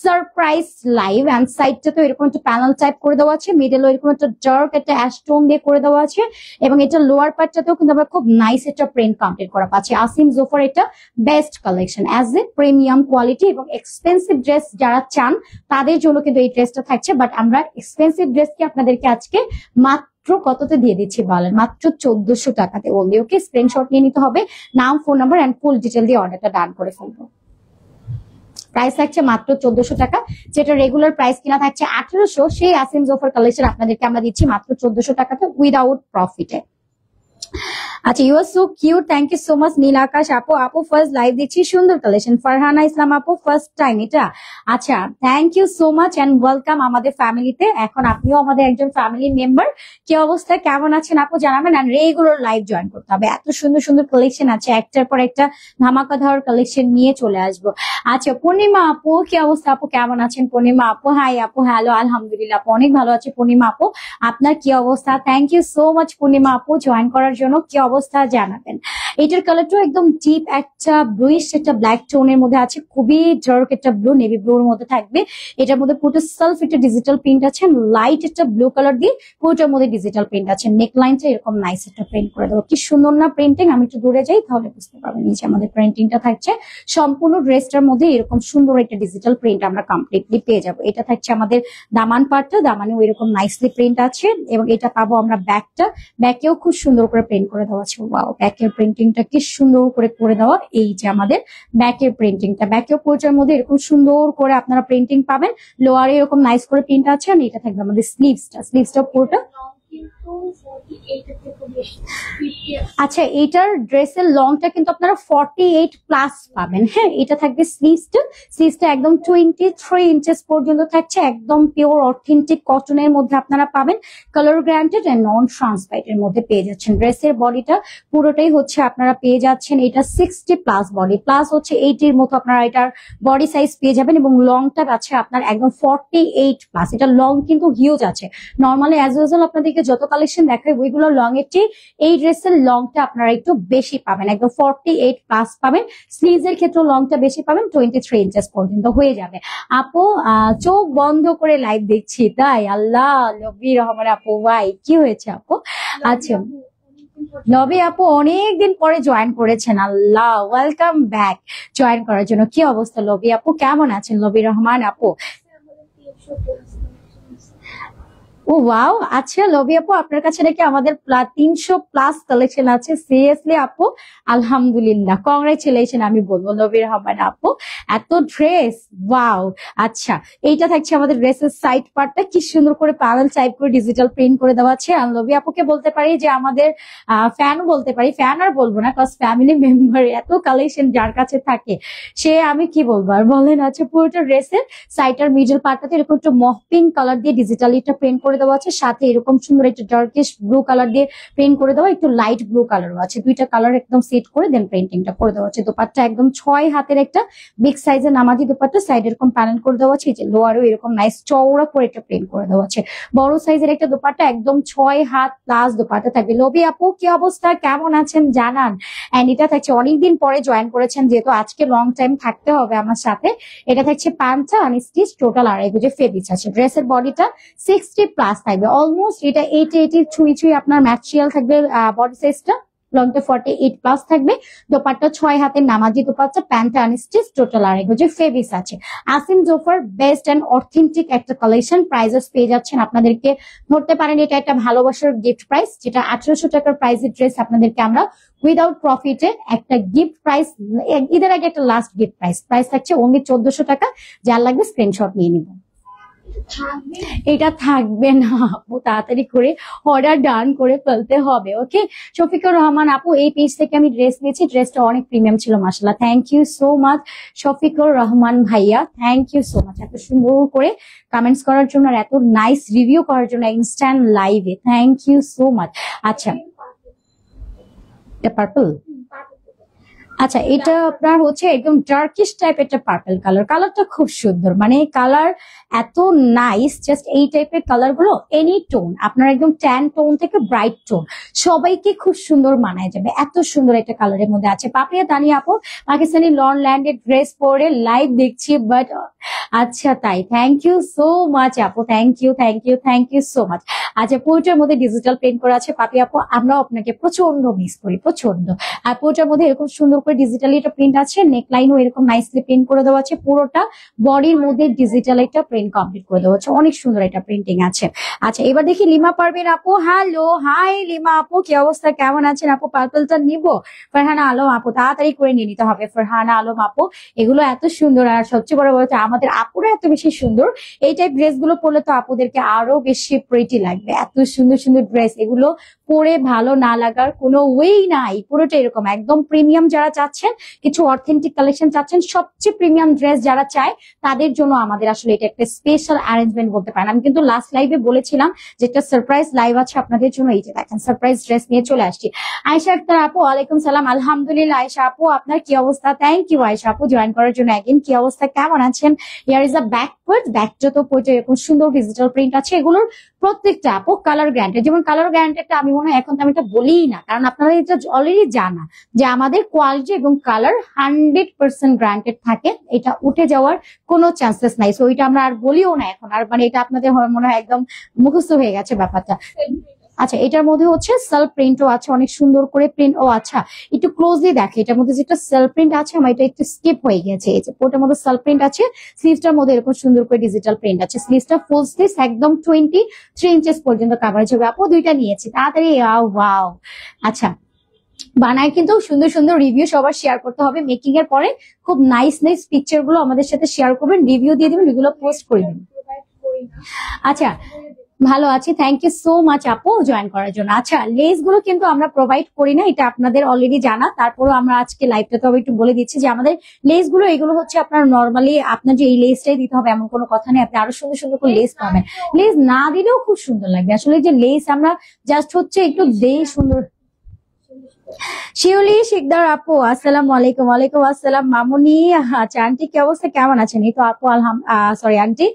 সারপ্রাইজ লাইভ। অ্যান্ড সাইডটা তো এরকম একটা প্যানেল টাইপ করে দেওয়া আছে, মিডল এরকম একটা ডার্ক একটা অ্যাস্টোন দিয়ে করে দেওয়া আছে, এবং এটা লোয়ার পার্টটাতেও কিন্তু আমরা খুব নাইস একটা প্রিন্ট কমপ্লিট করা পাচ্ছি। আসিম জোফার এটা best collection as a premium quality, এবং এক্সপেন্সিভ ড্রেস যারা চান তাদের জন্য কিন্তু এই ড্রেসটা থাকছে। বাট আমরা এক্সপেন্সিভ ড্রেস কি আপনাদেরকে আজকে মাত্র কততে দিয়ে দিচ্ছি বলেন? মাত্র 1400 টাকাতে ওনলি। ওকে, স্ক্রিনশট নিয়ে নিতে হবে, নাম, phone number and full detail দিয়ে অর্ডারটা ডান করে ফেলবো। প্রাইস থাকছে মাত্র 1400 টাকা, যেটা রেগুলার প্রাইস কিনা থাকছে 1800। সেই আসিম জোফার কালেকশন আপনাদেরকে আমরা দিচ্ছি মাত্র 1400 টাকাতে উইদাউট প্রফিটে। আচ্ছা, you are so cute, thank you so much Neel Akash আপু ফার্স্ট লাইভ দিচ্ছি, সুন্দর কালেকশন। ফারহানা ইসলাম আপু, ফার্স্ট টাইম এটা? আচ্ছা, thank you so much and welcome আমাদের ফ্যামিলিতে। এখন আপনিও আমাদের একজন ফ্যামিলি মেম্বার। কি অবস্থা, কেমন আছেন আপু জানাবেন, আর রেগুলার লাইভ জয়েন করতে হবে। এত সুন্দর সুন্দর কালেকশন আছে, একটার পর একটা ধামাকাধার কালেকশন নিয়ে চলে আসবো। আচ্ছা, পূর্ণিমা আপু, কি অবস্থা আপু, কেমন আছেন? পূর্ণিমা আপু, হাই আপু, হ্যালো, আলহামদুলিল্লাহ আপু, অনেক ভালো আছে। পূর্ণিমা আপু, আপনার কি অবস্থা? থ্যাংক ইউ সো মাচ পূর্ণিমা আপু জয়েন করার জন্য। কি অবস্থা জানাবেন। এটার কালারটাও একদম ডিপ একটা ব্লুইশ একটা ব্ল্যাক টোনের মধ্যে আছে, খুবই ডার্ক একটা ব্লু নেভি ব্লুর মধ্যে থাকবে। এটার মধ্যে পুরো সেলফ একটা ডিজিটাল প্রিন্ট আছে, লাইট একটা ব্লু কালার দিয়ে পুরোটার মধ্যে ডিজিটাল প্রিন্ট আছে। নেক লাইনটা এরকম নাইস একটা প্রিন্ট করে দেবো। কি সুন্দর না প্রিন্টিং, আমি একটু দূরে যাই তাহলে বুঝতে পারবেন। নিচে আমাদের প্রিন্টিংটা থাকছে, সম্পূর্ণ ড্রেসটার মধ্যে এরকম সুন্দর একটা ডিজিটাল প্রিন্ট আমরা কমপ্লিটলি পেয়ে যাবো। এটা থাকছে আমাদের দামান পার্টটা, দামানেও এরকম নাইসলি প্রিন্ট আছে, এবং এটা পাবো আমরা ব্যাকটা, ব্যাকেও খুব সুন্দর করে প্রিন্ট করে দেওয়া আছে। ওয়াও, ব্যাকের প্রিন্টিংটা কি সুন্দর করে দেওয়া। এই যে আমাদের ব্যাকের প্রিন্টিংটা, ব্যাকের পোর্চার মধ্যে এরকম সুন্দর করে আপনারা প্রিন্টিং পাবেন। লোয়ারে এরকম নাইস করে প্রিন্ট আছে, আর এটা থাকবে আমাদের স্লিভসটা পুরোটা। আচ্ছা, এইটার ড্রেসের লংটা কিন্তু আপনারা 48 প্লাস পাবেন। হ্যাঁ, এটা থাকবে স্লিভসটা একদম 23 ইঞ্চেস পর্যন্ত থাকছে, একদম পিওর অথেন্টিক কটনের মধ্যে আপনারা পাবেন। Colour guaranteed and non transparent এর মধ্যে পেয়ে যাচ্ছেন। ড্রেসের বডিটা পুরোটাই হচ্ছে আপনারা পেয়ে যাচ্ছেন এটা 60 প্লাস বডি, প্লাস হচ্ছে 80 এর মতো আপনারা এটার বডি সাইজ পেয়ে যাবেন, এবং লংটা আছে আপনার একদম 48 প্লাস। এটা লং কিন্তু হিউজ আছে। নর্মালি অ্যাজ ইউজুয়াল আপনাদেরকে যত কালেকশন দেখায় ওইগুলো লং এর চেয়ে এই ড্রেসের লংটা আপনারা একটু বেশি পাবেন, একদম 48 প্লাস পাবেন। স্লিভস এর ক্ষেত্রে লংটা বেশি পাবেন, 23 ইঞ্চেস পর্যন্ত হয়ে যাবে। আপু চোখ বন্ধ করে লাইভ দেখছি তাই? আল্লাহ, লবি রহমান আপু, ভাই কি হয়েছে আপু? আচ্ছা, লবি আপু অনেকদিন পরে জয়েন করেছেন, আল্লাহ, ওয়েলকাম ব্যাক জয়েন করার জন্য। কি অবস্থা লবি আপু, কেমন আছেন? লবি রহমান আপু, ও ওয়াও, আচ্ছা লবি আপু, আপনার কাছে নাকি আমাদের 300+ কালেকশন আছে। সিরিয়াসলি আপু, আলহামদুলিল্লাহ, কংগ্রেচুলেশন আমি বলবো লবির রহমান আপু, এত ড্রেস, ওয়াও। আচ্ছা, এইটা থাকছে আমাদের ড্রেসের সাইড পার্টটা, কি সুন্দর করে প্যানেল টাইপ করে ডিজিটাল প্রিন্ট করে দেওয়া আছে। আর লবি আপুকে বলতে পারি যে আমাদের ফ্যান বলতে পারি, ফ্যান আর বলবো না, কজ ফ্যামিলি মেম্বার, এত কালেকশন যার কাছে থাকে সে আমি কি বলবো আর বলেন। আচ্ছা, পুরোটা ড্রেসের সাইড আর মিডল পার্টটাতে এরকম একটু মহ পিঙ্ক কালার দিয়ে ডিজিটালি একটা প্রিন্ট করে দেওয়া আছে, সাথে এরকম সুন্দর একটা ডার্কিশ ব্লু কালার দিয়ে প্রিন্ট করে দেওয়া, একটু লাইট ব্লু কালারও আছে, দুইটা কালার একদম সেট করে দেন প্রিন্টিংটা করে দেওয়া আছে। দোপাট্টা একদম 6 হাতের একটা বিগ সাইজের নামাজি দোপাট্টা, সাইড এরকম প্যানেল করে দেওয়া আছে, যে লোয়ারও এরকম নাইস চওড়া করে একটা প্রিন্ট করে দেওয়া আছে। বড় সাইজের একটা দোপাট্টা, একদম 6 হাত প্লাস দোপাট্টা থাকবে। লবি আপু কি অবস্থা, কেমন আছেন জানান। এন্ড এটা থাকছে অনেকদিন পরে জয়েন করেছেন, যেহেতু আজকে লং টাইম থাকতে হবে আমার সাথে। এটা থাকছে প্যান্টটা আনস্টিচ, টোটাল 2.5 গজে ফেব্রিক আছে। ড্রেসের বডিটা 60+ থাকবে অলমোস্ট, এটা 80 ছুঁই ছুঁই আপনার ম্যাটেরিয়াল থাকবে। বডি সাইজটা লংটা 48+ থাকবে। দোপাট্টা 6 হাতের নামাজি দোপাট্টা, প্যান্ট আনস্টিচ, টোটাল 2.5 গজে ফেব্রিক আছে। Asim Jofar best and authentic একটা কালেকশন। প্রাইজেস পেয়ে যাচ্ছেন আপনাদেরকে, ধরতে পারেন এটা একটা ভালোবাসার গিফট প্রাইস, যেটা 1800 টাকার প্রাইসের ড্রেস আপনাদেরকে আমরা উইদাউট প্রফিটে একটা গিফট প্রাইস, ঈদের আগে একটা লাস্ট গিফট প্রাইস থাকছে অনলি 1400 টাকা। যার লাগবে স্ক্রিনশট নিয়ে নিব। এটা থাকবে না আপু, তাড়াতাড়ি করে অর্ডার ডান করে ফেলতে হবে। ওকে, শফিকুর রহমান আপু, এই পেজ থেকে আমি ড্রেস নিয়েছি, ড্রেসটা অনেক প্রিমিয়াম ছিল মাশাআল্লাহ। Thank you so much Shafiqur Rahman ভাইয়া, থ্যাংক ইউ সো মাচ এত সুন্দর করে কমেন্টস করার জন্য আর এত নাইস রিভিউ করার জন্য ইনস্ট্যান্ট লাইভে, থ্যাংক ইউ সো মাচ। আচ্ছা, এটা পার্পল, আচ্ছা এটা আপনার হচ্ছে একদম ডার্কিশ টাইপ একটা পার্পল কালার, কালারটা খুব সুন্দর, মানে কালার এত নাইস। জাস্ট এই টাইপের কালার গুলো এনি টোন, আপনার একদম ট্যান টোন থেকে ব্রাইট টোন সবাইকে খুব সুন্দর মানায় যাবে, এত সুন্দর একটা কালারের মধ্যে আছে। পাপিয়া তানিয়া আপু, পাকিস্তানি লন ল্যান্ডেড ড্রেস পরে লাইভ দেখছি, বাট আচ্ছা তাই, থ্যাংক ইউ সো মাচ আপু, থ্যাংক ইউ সো মাচ। আচ্ছা, পুরোটার মধ্যে ডিজিটাল প্রিন্ট করা আছে পাপিয়া আপু, আমরাও আপনাকে প্রচন্ড মিস করি, প্রচন্ড। আর পুরোটার মধ্যে এরকম সুন্দর করে ডিজিটালি একটা প্রিন্ট আছে, নেক লাইনও এরকম নাইসলি প্রিন্ট করে দেওয়া আছে, পুরোটা বডির মধ্যে ডিজিটাল একটা প্রিন্ট কমপ্লিট করে দেওয়া আছে, অনেক সুন্দর একটা প্রিন্টিং আছে। আচ্ছা, এবার দেখি লিমা পারভিন আপু, হ্যালো হাই লিমা আপু, কি অবস্থা, কেমন আছেন আপু। পার্পলটা নিব। ফারহানা আলম আপু, তাড়াতাড়ি করে নিয়ে নিতে হবে ফারহানা আলম আপু, এগুলো এত সুন্দর। আর সবচেয়ে বড় কথা, আমাদের আপুরা এত বেশি সুন্দর, এই টাইপ ড্রেস গুলো পরলে তো আপুদেরকে আরো বেশি প্রিটি লাগবে। এত সুন্দর সুন্দর ড্রেস, এগুলো পরে ভালো না লাগার কোনো ওয়েই নাই। পুরোটা এরকম একদম প্রিমিয়াম, যারা চাচ্ছেন কিছু অথেন্টিক কালেকশন চাচ্ছেন, সবচেয়ে প্রিমিয়াম ড্রেস যারা চায় তাদের জন্য আমাদের আসলে এটা একটা স্পেশাল অ্যারেঞ্জমেন্ট বলতে পারেন। আমি কিন্তু লাস্ট লাইভে বলেছিলাম যে একটা সারপ্রাইজ লাইভ আছে আপনাদের জন্য, এই যে দেখেন সারপ্রাইজ ড্রেস নিয়ে চলে আসছি। আয়েশা আক্তার আপু, ওয়ালাইকুম সালাম, আলহামদুলিল্লাহ। আয়েশা আপু, আপনার কি অবস্থা, থ্যাংক ইউ আয়েশা আপু জয়েন করার জন্য। একদিন কি অবস্থা, কেমন আছেন। ইয়ার ইজ আ ব্যাকওয়ার্ড, ব্যাকটা তো পড়ে এরকম সুন্দর ডিজিটাল প্রিন্ট আছে, এগুলোর প্রত্যেকটা আপু কালার গ্যারান্টেড। যেমন কালার গ্যারান্টেডটা আমি মনে হয় এখন তো আমি এটা বলিই না, কারণ আপনারা এটা অলরেডি জানা যে আমাদের কোয়ালিটি এবং কালার 100% গ্যারান্টেড থাকে, এটা উঠে যাওয়ার কোনো চান্সেস নাই। সো এটা আমরা আর বলিও না এখন, আর মানে এটা আপনাদের মনে হয় একদম মুখস্থ হয়ে গেছে ব্যাপারটা। আচ্ছা, এটার মধ্যে হচ্ছে সেলফ প্রিন্টও আছে, অনেক সুন্দর করে প্রিন্ট। ও আচ্ছা, একটু ক্লোজলি দেখে, এটার মধ্যে যেটা সেলফ প্রিন্ট আছে আমার এটা একটু স্কিপ হয়ে গেছে। এই যে ওটার মধ্যে সেলফ প্রিন্ট আছে, স্লিভসটার মধ্যে এরকম সুন্দর করে ডিজিটাল প্রিন্ট আছে। স্লিভসটা ফুল স্লিভস, একদম 23 ইঞ্চেস পর্যন্ত কাভারেজ হবে। আপু দুইটা নিয়েছি, তাড়াতাড়ি। ওয়াও, আচ্ছা বানায় কিন্তু সুন্দর সুন্দর রিভিউ সবার শেয়ার করতে হবে। মেকিং এর পরে খুব নাইস নাইস পিকচার গুলো আমাদের সাথে শেয়ার করবেন, রিভিউ দিয়ে দিবেন, এগুলো পোস্ট করে দিবেন। আচ্ছা, ভালো আছি, থ্যাংক ইউ সো মাচ আপু জয়েন করার জন্য। আচ্ছা, লেস গুলো কিন্তু আমরা প্রোভাইড করি না, এটা আপনাদের অলরেডি জানা, তারপরেও আমরা আজকে লাইভটা তো একটু বলে দিচ্ছি যে আমাদের লেস গুলো এগুলো হচ্ছে আপনার নর্মালি আপনার যে এই লেসটাই দিতে হবে এমন কোনো কথা নেই, আপনি আরো সুন্দর সুন্দর করে লেস পাবেন। লেস না দিলেও খুব সুন্দর লাগবে, আসলে যে লেস আমরা জাস্ট হচ্ছে একটু দেই সুন্দর। শিউলি শিকদার আপু, আসসালামু আলাইকুম। ওয়ালাইকুম আসসালাম মামুনি। আচ্ছা আন্টি কি অবস্থা, কেমন আছেন। এই তো আপু সরি আন্টি,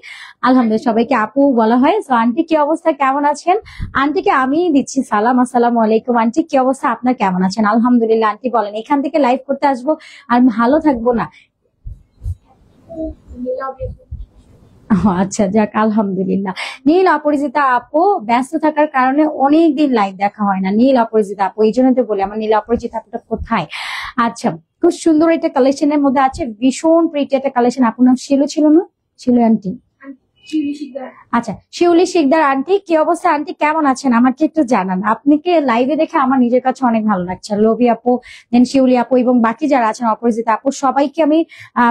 আলহামদুলিল্লাহ, সবাইকে আপু বলা হয়। তো আন্টি কি অবস্থা, কেমন আছেন। আন্টিকে আমি দিচ্ছি সালাম, আসসালামু আলাইকুম। আন্টি কি অবস্থা, আপনার কেমন আছেন। আলহামদুলিল্লাহ। আন্টি বলেন, এখান থেকে লাইভ করতে আসবো আর ভালো থাকবো না। আচ্ছা যাক, আলহামদুলিল্লাহ। নীল অপরাজিতা আপু, ব্যস্ত থাকার কারণে অনেকদিন লাইভ দেখা হয় না। নীল অপরাজিতা আপু, এই জন্য তো বলি আমার নীল অপরাজিতা আপুটা কোথায়। আচ্ছা, খুব সুন্দর একটা কালেকশনের মধ্যে আছে, ভীষণ প্রিটি একটা কালেকশন। আপনার নাম শিলু ছিল না, শিলু আন্টি, আচ্ছা, শিউলি শিকদার আন্টি, কি অবস্থা আন্টি, কেমন আছেন আমাকে একটু জানান। আপনাকে লাইভে দেখে আমার নিজের কাছে অনেক ভালো লাগছে। লোভি আপু, দেন শিউলি আপু এবং বাকি যারা আছেন অপরাজিতা আপু, সবাইকে আমি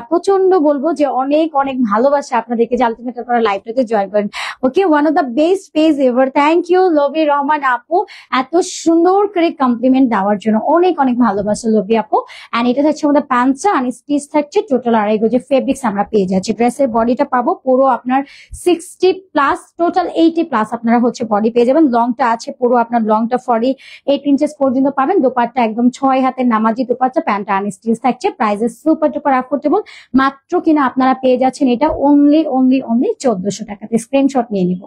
প্রচন্ড বলবো যে অনেক অনেক ভালোবাসা আপনাদেরকে, যে আলটিমেট আপনারা লাইভটাতে জয়েন করেন। Okay, one of the best page ever. Thank you Lovi Rahman আপু, এত সুন্দর করে কমপ্লিমেন্ট দেওয়ার জন্য অনেক অনেক ভালোবাসা লোভি আপু। এন্ড এটা থাকছে আমাদের প্যান্টটা, আর স্টিচ থাকছে টোটাল 2.5 গজ ফেব্রিক্স আমরা পেয়ে যাচ্ছি। ড্রেসের বডিটা পাবো পুরো আপনার 60 প্লাস, টোটাল 80 প্লাস আপনারা হচ্ছে বডি পেয়ে যাবেন। লংটা আছে পুরো আপনার, লংটা 48 ইঞ্চেস পর্যন্ত পাবেন। দোপাট্টা একদম 6 হাতের নামাজি দোপাট্টা, প্যান্ট আনস্টিচ থাকছে। প্রাইসেস সুপার ডুপার অ্যাফোর্ডেবল, মাত্র কিনা আপনারা পেয়ে যাচ্ছেন এটা অনলি 1400 টাকাতে। স্ক্রিনশট নিয়ে নিব।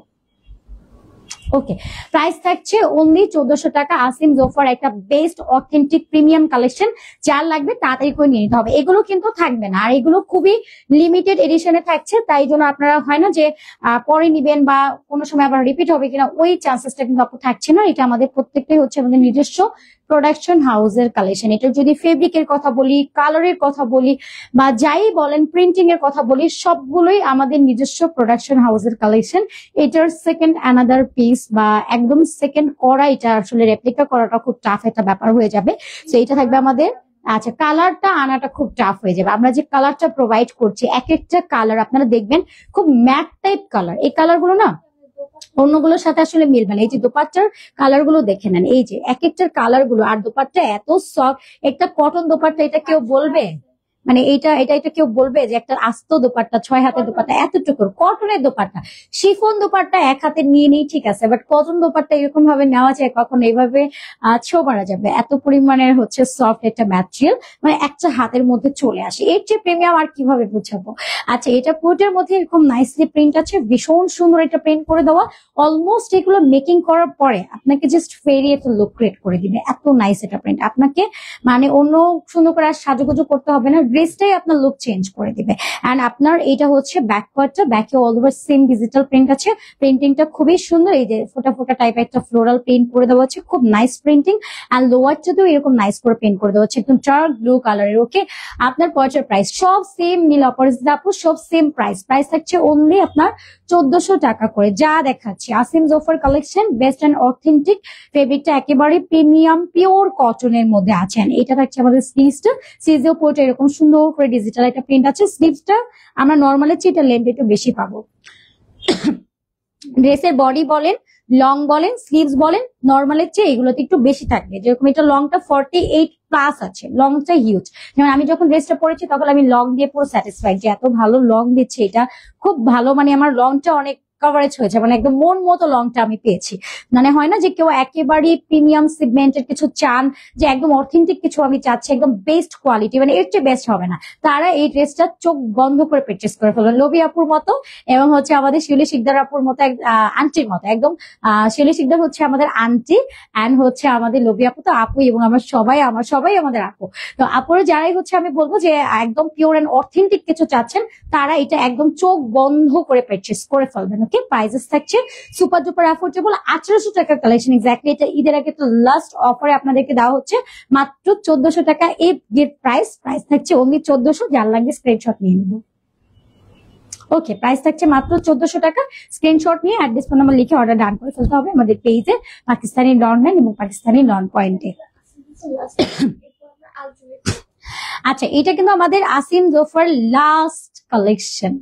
ওকে, প্রাইস থাকছে অনলি 1400 টাকা। আসিম জোফার একটা বেস্ট অথেন্টিক প্রিমিয়াম কালেকশন, যার লাগবে তাড়াতাড়ি করে নিয়ে নিতে হবে। এগুলো কিন্তু থাকবে না, আর এগুলো খুবই লিমিটেড এডিশনে থাকছে, তাই জন্য আপনারা হয় না যে পরে নিবেন বা কোনো সময় আবার রিপিট হবে কিনা, ওই চান্সেসটা কিন্তু আপু থাকছে না। এটা আমাদের প্রত্যেকটাই হচ্ছে আমাদের নিজস্ব প্রোডাকশন হাউসের কালেকশন। এটা যদি ফেব্রিকের কথা বলি, কালারের কথা বলি, বা যাই বলেন, প্রিন্টিং এর কথা বলি, সবগুলোই আমাদের নিজস্ব প্রোডাকশন হাউসের কালেকশন। এটার সেকেন্ড অ্যানাদার পিস বা একদম সেকেন্ড করা, এটা আসলে রেপ্লিকা করাটা খুব টাফ একটা ব্যাপার হয়ে যাবে। তো এটা থাকবে আমাদের। আচ্ছা, কালারটা আনাটা খুব টাফ হয়ে যাবে। আমরা যে কালারটা প্রোভাইড করছি, এক একটা কালার আপনারা দেখবেন খুব ম্যাট টাইপ কালার। এই কালার গুলো না অন্যগুলোর সাথে আসলে মিলবে না। এই যে দোপাট্টার কালার গুলো দেখে নেন, এই যে এক একটার কালার গুলো, আর দোপাট্টা এত সফট, একটা কটন দোপাট্টা, এটা কেউ বলবে মানে এটা কেউ বলবে যে একটা আস্ত দোপাট্টা, 6 হাতের দোপাট্টা, এতটুকু কটনের দোপাট্টা, শিফন দোপাট্টা এক হাতে নিয়ে নেই, ঠিক আছে, বাট কটন দোপাট্টা এরকম ভাবে নেওয়া যায় কখন, এইভাবে ছো মারা যাবে, এত পরিমাণের হচ্ছে সফট একটা ম্যাটেরিয়াল, মানে একটা হাতের মধ্যে চলে আসে। এর চেয়ে প্রিমিয়াম আর কিভাবে বুঝাবো। আচ্ছা, এটা কোটের মধ্যে এরকম নাইসলি প্রিন্ট আছে, ভীষণ সুন্দর এটা প্রিন্ট করে দেওয়া। অলমোস্ট এগুলো মেকিং করার পরে আপনাকে জাস্ট ফেরিয়ে একটা লুক ক্রিয়েট করে দিবে, এত নাইস এটা প্রিন্ট। আপনাকে মানে অন্য সুন্দর করে আর সাজুগুজু করতে হবে না, ড্রেসটাই আপনার লুক চেঞ্জ করে দিবে। এন্ড আপনার এটা হচ্ছে ব্যাক পার্টটা, ব্যাকে all over same digital print আছে। প্রিন্টিংটা খুবই সুন্দর, এই যে ফোটা ফোটা টাইপের একটা ফ্লোরাল প্রিন্ট করে দেওয়া হচ্ছে, খুব নাইস প্রিন্টিং। এন্ড লোয়ারটাতেও এরকম নাইস করে প্রিন্ট করে দেওয়া হচ্ছে, একদম ডার্ক ব্লু কালারের। ওকে, আপনার পয়সার প্রাইস সব সেম, নীল অপরাজিতা আপু সব সেম প্রাইস। প্রাইস থাকছে অনলি আপনার 1400 টাকা করে। যা দেখাচ্ছি আসিম জোফার কালেকশন, বেস্ট অ্যান্ড অথেন্টিক ফেব্রিকটা একেবারে প্রিমিয়াম পিওর কটনের মধ্যে আছেন। এটা থাকছে আমাদের স্লিভসটা, স্লিভেও পোর্টে এরকম সুন্দর করে ডিজিটাল একটা প্রিন্ট আছে। স্লিভসটা আমরা নর্মালের চেয়ে এটা লেন্থ একটু বেশি পাবো। ড্রেসের বডি বলেন, লং বলেন, স্লিভস বলেন, নর্মালের চেয়ে এগুলোতে একটু বেশি থাকবে। যেরকম এটা লংটা 48 প্লাস আছে, লংটা হিউজ। যেমন আমি যখন ড্রেসটা পরেছি তখন আমি লং দিয়ে পুরো স্যাটিসফাইড, যে এত ভালো লং দিচ্ছে, এটা খুব ভালো, মানে আমার লংটা অনেক কভারেজ হয়েছে, মানে একদম মন মতো লংটা আমি পেয়েছি। মানে হয় না যে কেউ একেবারে প্রিমিয়াম সেগমেন্টের কিছু চান, যে একদম অথেন্টিক কিছু আমি চাচ্ছি, একদম বেস্ট কোয়ালিটি, মানে এর চেয়ে বেস্ট হবে না, তারা এই ড্রেসটা চোখ বন্ধ করে পারচেজ করে ফেলবেন। লবি আপুর মতো এবং হচ্ছে আমাদের শিউলি শিকদার আপুর মতো, আন্টির মতো একদম। শিউলি শিকদার হচ্ছে আমাদের আন্টি, অ্যান্ড হচ্ছে আমাদের লবি আপু তো আপু, এবং আমার সবাই আমাদের আপু। তো আপুরা যারাই হচ্ছে আমি বলবো যে একদম পিওর অ্যান্ড অথেন্টিক কিছু চাচ্ছেন, তারা এটা একদম চোখ বন্ধ করে পারচেজ করে ফেলবেন। ওকে, প্রাইসেস থাকছে সুপার ডুপার অ্যাফোর্ডেবল, 1800 টাকার কালেকশন এক্স্যাক্টলি। এটা ঈদের আগে তো লাস্ট অফারে আপনাদেরকে দেওয়া হচ্ছে মাত্র 1400 টাকা। এই গিফট প্রাইস থাকছে অনলি 1400, যার লাগবে স্ক্রিনশট নিয়ে নিব। ওকে, প্রাইস থাকছে মাত্র 1400 টাকা। স্ক্রিনশট নিয়ে অ্যাড্রেস ফোন নাম্বার লিখে অর্ডার ডান করে ফেলতে হবে আমাদের পেজে, পাকিস্তানি লন লাইন এবং পাকিস্তানি লন পয়েন্টে। আচ্ছা, এটা কিন্তু আমাদের আসিম জোফার লাস্ট কালেকশন,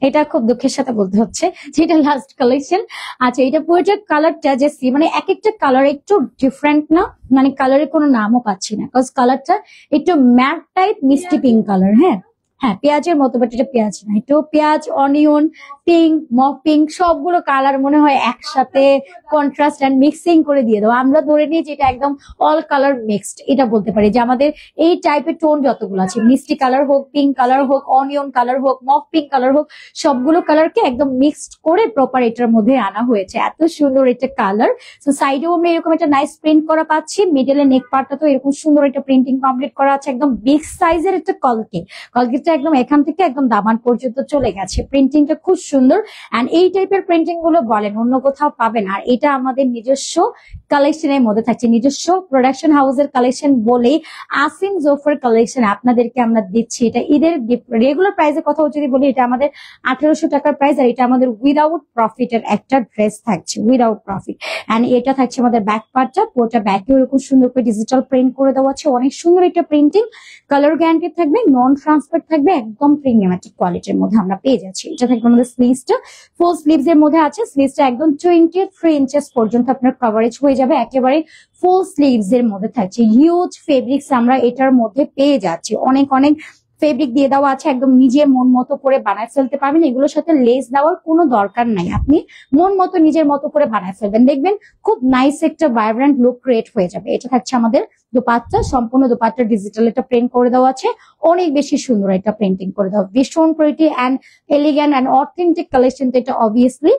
এটা খুব দুঃখের সাথে বলতে হচ্ছে যে এটা লাস্ট কালেকশন। আচ্ছা, এটা পুরোটা কালারটা যে মানে এক একটা কালার একটু ডিফারেন্ট না, মানে কালারের কোনো নামও পাচ্ছি না, বিকজ কালারটা একটু ম্যাট টাইপ মিষ্টি পিঙ্ক কালার। হ্যাঁ, পেঁয়াজের মতো, বাট এটা পেঁয়াজ না, একটু পেঁয়াজ, অনিয়ন, পিঙ্ক, মফ পিঙ্ক, সবগুলো কালার মনে হয় একসাথে কন্ট্রাস্ট এন্ড মিক্সিং করে দিয়ে দেবো। আমরা ধরে নিই যে এটা একদম অল কালার মিক্সড, এটা বলতে পারি যে আমাদের এই টাইপের টোন যতগুলো আছে, মিষ্টি কালার হোক, পিঙ্ক কালার হোক, অনিয়ন কালার হোক, মফ পিঙ্ক কালার হোক, সবগুলো কালারকে একদম মিক্সড করে প্রপার এটার মধ্যে আনা হয়েছে। এত সুন্দর একটা কালার। তো সাইডেও আমরা এরকম একটা নাইস প্রিন্ট করা পাচ্ছি, মিডলে নেক পার্টটা তো এরকম সুন্দর একটা প্রিন্টিং কমপ্লিট করা আছে, একদম বিগ সাইজের একটা কলকেটটা একদম এখান থেকে একদম দামান পর্যন্ত চলে গেছে। প্রিন্টিংটা খুব সুন্দর। এন্ড এই টাইপের প্রিন্টিং গুলো বলেন অন্য কোথাও পাবেন, আর এটা আমাদের নিজস্ব কালেকশনের মধ্যে থাকছে, নিজস্ব প্রোডাকশন হাউসের কালেকশন বলেই আসিম জোফার কালেকশন আপনাদেরকে আমরা দিচ্ছি। এটা ঈদের রেগুলার প্রাইসের কথা যদি বলি, এটা আমাদের 1800 টাকার প্রাইস, আর এটা আমাদের উইদাউট প্রফিটের একটা ড্রেস থাকছে, উইদাউট প্রফিট। এন্ড এটা থাকছে আমাদের ব্যাক পার্টটা, পুরোটা ব্যাকে এরকম সুন্দর করে ডিজিটাল প্রিন্ট করে দেওয়া আছে, অনেক সুন্দর একটা প্রিন্টিং, কালার গ্যারান্টি থাকবে, নন ট্রান্সফার থাকবে, একদম প্রিমিয়াম একটা কোয়ালিটির মধ্যে আমরা পেয়ে যাচ্ছি। এটা থাকবে আমাদের স্লিভসটা, ফুল স্লিভস এর মধ্যে আছে, স্লিভসটা একদম 23 ইঞ্চেস পর্যন্ত আপনার কভারেজ হয়ে যাবে, একেবারে ফুল স্লিভস এর মধ্যে থাকছে। হিউজ ফেব্রিক্স আমরা এটার মধ্যে পেয়ে যাচ্ছি, অনেক অনেক ফেব্রিক দিয়ে দেওয়া আছে, একদম নিজের মন মতো করে বানায় ফেলতে পারবেন, এগুলোর সাথে লেস দেওয়ার কোনো দরকার নাই, আপনি মন মতো নিজের মতো করে বানায় ফেলবেন, দেখবেন খুব নাইস একটা ভাইব্রেন্ট লুক ক্রিয়েট হয়ে যাবে। এটা থাকছে আমাদের দোপাট্টা, সম্পূর্ণ দোপাট্টা ডিজিটাল এটা প্রিন্ট করে দেওয়া আছে, অনেক বেশি সুন্দর এটা প্রিন্টিং করে দেওয়া, ভীষণ pretty and elegant and authentic collection. এটা অবভিয়াসলি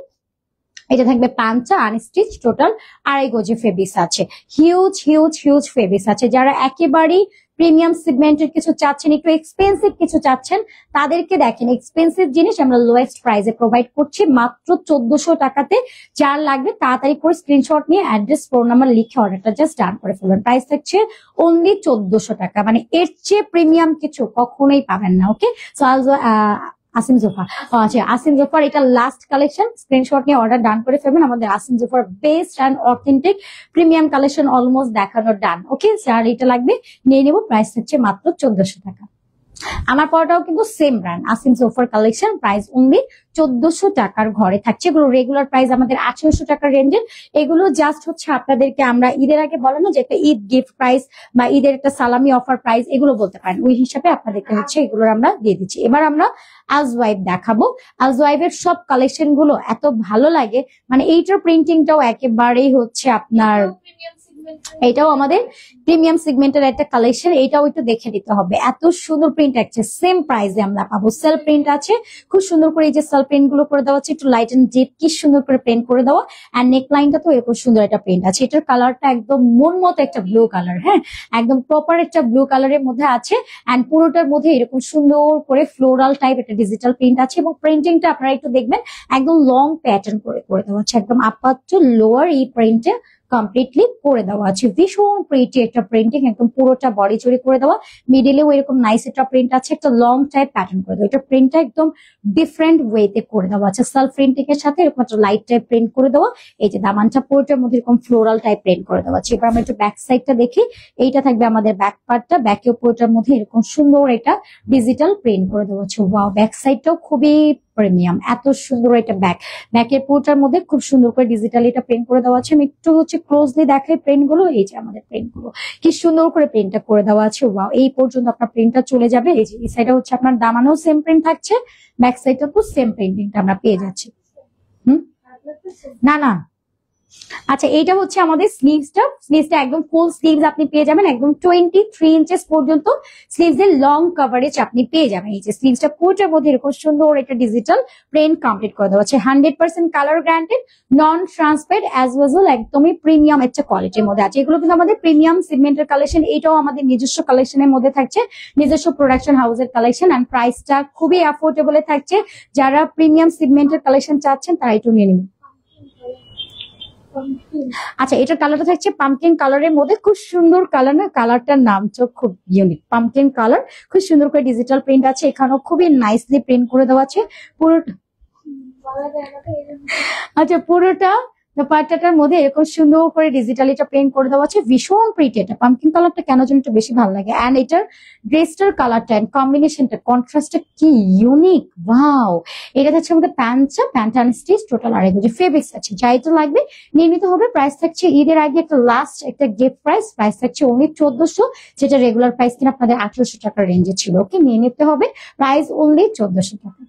এটা থাকবে প্যান্টটা আনস্টিচ, টোটাল 2.5 গজে ফেব্রিক্স আছে, হিউজ হিউজ হিউজ ফেব্রিক্স আছে। যারা একেবারেই প্রিমিয়াম সেগমেন্টের কিছু চাচ্ছেন, একটু এক্সপেন্সিভ কিছু চাচ্ছেন, তাদেরকে দেখেন এক্সপেন্সিভ জিনিস আমরা লোয়েস্ট প্রাইসে প্রোভাইড করছি মাত্র 1400 টাকাতে। যার লাগবে তাড়াতাড়ি করে স্ক্রিনশট নিয়ে অ্যাড্রেস, ফোন নাম্বার লিখে অর্ডারটা জাস্ট ডান করে ফেলবেন। প্রাইস থাকছে অনলি 1400 টাকা, মানে এর চেয়ে প্রিমিয়াম কিছু কখনোই পাবেন না। ওকে, সো আসিম জোফা, আচ্ছা আসিম জোফার এটা লাস্ট কালেকশন, স্ক্রিনশট নিয়ে অর্ডার ডান করে ফেলবেন। আমাদের Asim Jofar best and authentic premium collection almost দেখানো ডান। ওকে, যার এটা লাগবে নিয়ে নেবো, প্রাইস হচ্ছে মাত্র 1400 টাকা। আমার পরটাও কিন্তু সেম ব্র্যান্ড আসিম সোফার কালেকশন, প্রাইস অনলি 1400 টাকার ঘরে থাকছে। এগুলো রেগুলার প্রাইস আমাদের 1800 টাকার রেঞ্জের। এগুলো জাস্ট হচ্ছে আপনাদেরকে আমরা ঈদের আগে বলে না যে একটা ঈদ গিফট প্রাইস বা ঈদের একটা সালামি অফার প্রাইস, এগুলো বলতে পারেন, ওই হিসাবে আপনাদেরকে হচ্ছে এগুলোর আমরা দিয়ে দিচ্ছি। এবার আমরা আজওয়াইব দেখাবো। আজওয়াইবের সব কালেকশন গুলো এত ভালো লাগে, মানে এইটার প্রিন্টিংটাও একেবারেই হচ্ছে আপনার, এটাও আমাদের প্রিমিয়াম সেগমেন্টের একটা কালেকশন, এটাও একটু দেখে নিতে হবে, এত সুন্দর প্রিন্ট আছে, সেম প্রাইসে আমরা পাবো। সেলফ প্রিন্ট আছে, খুব সুন্দর করে এই যে সেলফ প্রিন্ট গুলো করে দেওয়া আছে, একটু লাইট এন্ড ডিপ, কি সুন্দর করে প্রিন্ট করে দেওয়া, এন্ড নেক লাইনটা তো এরকম সুন্দর একটা প্রিন্ট আছে। এটার কালারটা একদম মন মতো একটা ব্লু কালার, হ্যাঁ একদম প্রপার একটা ব্লু কালারের মধ্যে আছে, এন্ড পুরোটার মধ্যে এরকম সুন্দর করে ফ্লোরাল টাইপ একটা ডিজিটাল প্রিন্ট আছে, এবং প্রিন্টিংটা আপনারা একটু দেখবেন একদম লং প্যাটার্ন করে করে দেওয়া আছে, একদম আপার টু লোয়ার এই প্রিন্টে কমপ্লিটলি করে দেওয়া আছে। ভীষণ প্রিটি একটা প্রিন্টিং, একদম পুরোটা বডি জুড়ে করে দেওয়া, মিডিলেও এরকম নাইস একটা প্রিন্ট আছে, একটা লং টাইপ প্যাটার্ন করে দেওয়া। এটা প্রিন্টটা একদম ডিফারেন্ট ওয়েতে করে দেওয়া আছে, সেলফ প্রিন্টিং এর সাথে এরকম একটা লাইট টাইপ প্রিন্ট করে দেওয়া। এই যে দামানটা পুরোটার মধ্যে এরকম ফ্লোরাল টাইপ প্রিন্ট করে দেওয়া আছে। এবার আমরা একটু ব্যাক সাইডটা দেখি, এইটা থাকবে আমাদের ব্যাক পার্টটা, ব্যাকেও পুরোটার মধ্যে এরকম সুন্দর এটা ডিজিটাল প্রিন্ট করে দেওয়া আছে। ওয়াও, ব্যাক সাইডটাও খুবই প্রিমিয়াম, এত সুন্দর এটা ব্যাকের পুরোটার মধ্যে খুব সুন্দর করে ডিজিটাল এটা প্রিন্ট করে দেওয়া আছে। আমি একটু হচ্ছে ক্লোজলি দেখাই প্রিন্ট গুলো, এই যে আমাদের প্রিন্ট গুলো কি সুন্দর করে প্রিন্টটা করে দেওয়া আছে। ওয়াও, এই পর্যন্ত আপনার প্রিন্টটা চলে যাবে। এই যে এই সাইডে হচ্ছে আপনার দামানেও সেম প্রিন্ট থাকছে, ব্যাক সাইডটা তো সেম প্রিন্টিংটা আমরা পেয়ে যাচ্ছি। না না, আচ্ছা এইটা হচ্ছে আমাদের স্লিভসটা একদম ফুল স্লিভস আপনি পেয়ে যাবেন, একদম 23 ইঞ্চেস পর্যন্ত স্লিভস এর লং কভারেজ আপনি পেয়ে যাবেন। এই যে স্লিভসটা পুরোটার মধ্যে এরকম সুন্দর একটা ডিজিটাল প্রিন্ট কমপ্লিট করে দেওয়া আছে, 100% কালার গ্যারান্টেড, নন ট্রান্সপারেন্ট অ্যাজ ওয়েল একদমই প্রিমিয়াম একটা কোয়ালিটির মধ্যে আছে। এগুলো কিন্তু আমাদের প্রিমিয়াম সেগমেন্টের কালেকশন, এটাও আমাদের নিজস্ব কালেকশনের মধ্যে থাকছে, নিজস্ব প্রোডাকশন হাউসের কালেকশন, এন্ড প্রাইসটা খুবই অ্যাফোর্ডেবল থাকছে। যারা প্রিমিয়াম সেগমেন্টের কালেকশন চাচ্ছেন তারা একটু নিয়ে নেবেন। আচ্ছা, এটার কালারটা থাকছে পাম্পকিন কালারের মধ্যে, খুব সুন্দর কালার না, কালারটার নাম তো খুব ইউনিক, পাম্পকিন কালার, খুব সুন্দর করে ডিজিটাল প্রিন্ট আছে, এখানেও খুবই নাইসলি প্রিন্ট করে দেওয়া আছে পুরোটা। আচ্ছা, পুরোটা পাট্টাটার মধ্যে এরকম সুন্দর করে ডিজিটাল এটা প্রিন্ট করে দেওয়া আছে, ভীষণ প্রিটি। এটা পাম্পকিন কালারটা কেন যেন একটু বেশি ভালো লাগে, এন্ড এটার ড্রেসটার কালারটা এন্ড কম্বিনেশনটা কন্ট্রাস্টটা কি ইউনিক। ওয়াও, এটা হচ্ছে আমাদের প্যান্ট স্টিচ, টোটাল 2.5 গজ ফেব্রিক্স আছে। যা এটা লাগবে নিয়ে নিতে হবে। প্রাইস থাকছে ঈদের আগে একটা লাস্ট একটা গিফট প্রাইস, প্রাইস থাকছে অনলি 1400, যেটা রেগুলার প্রাইস কিনা আপনাদের 1800 টাকার রেঞ্জে ছিল। ওকে, নিয়ে নিতে হবে, প্রাইস অনলি 1400 টাকা।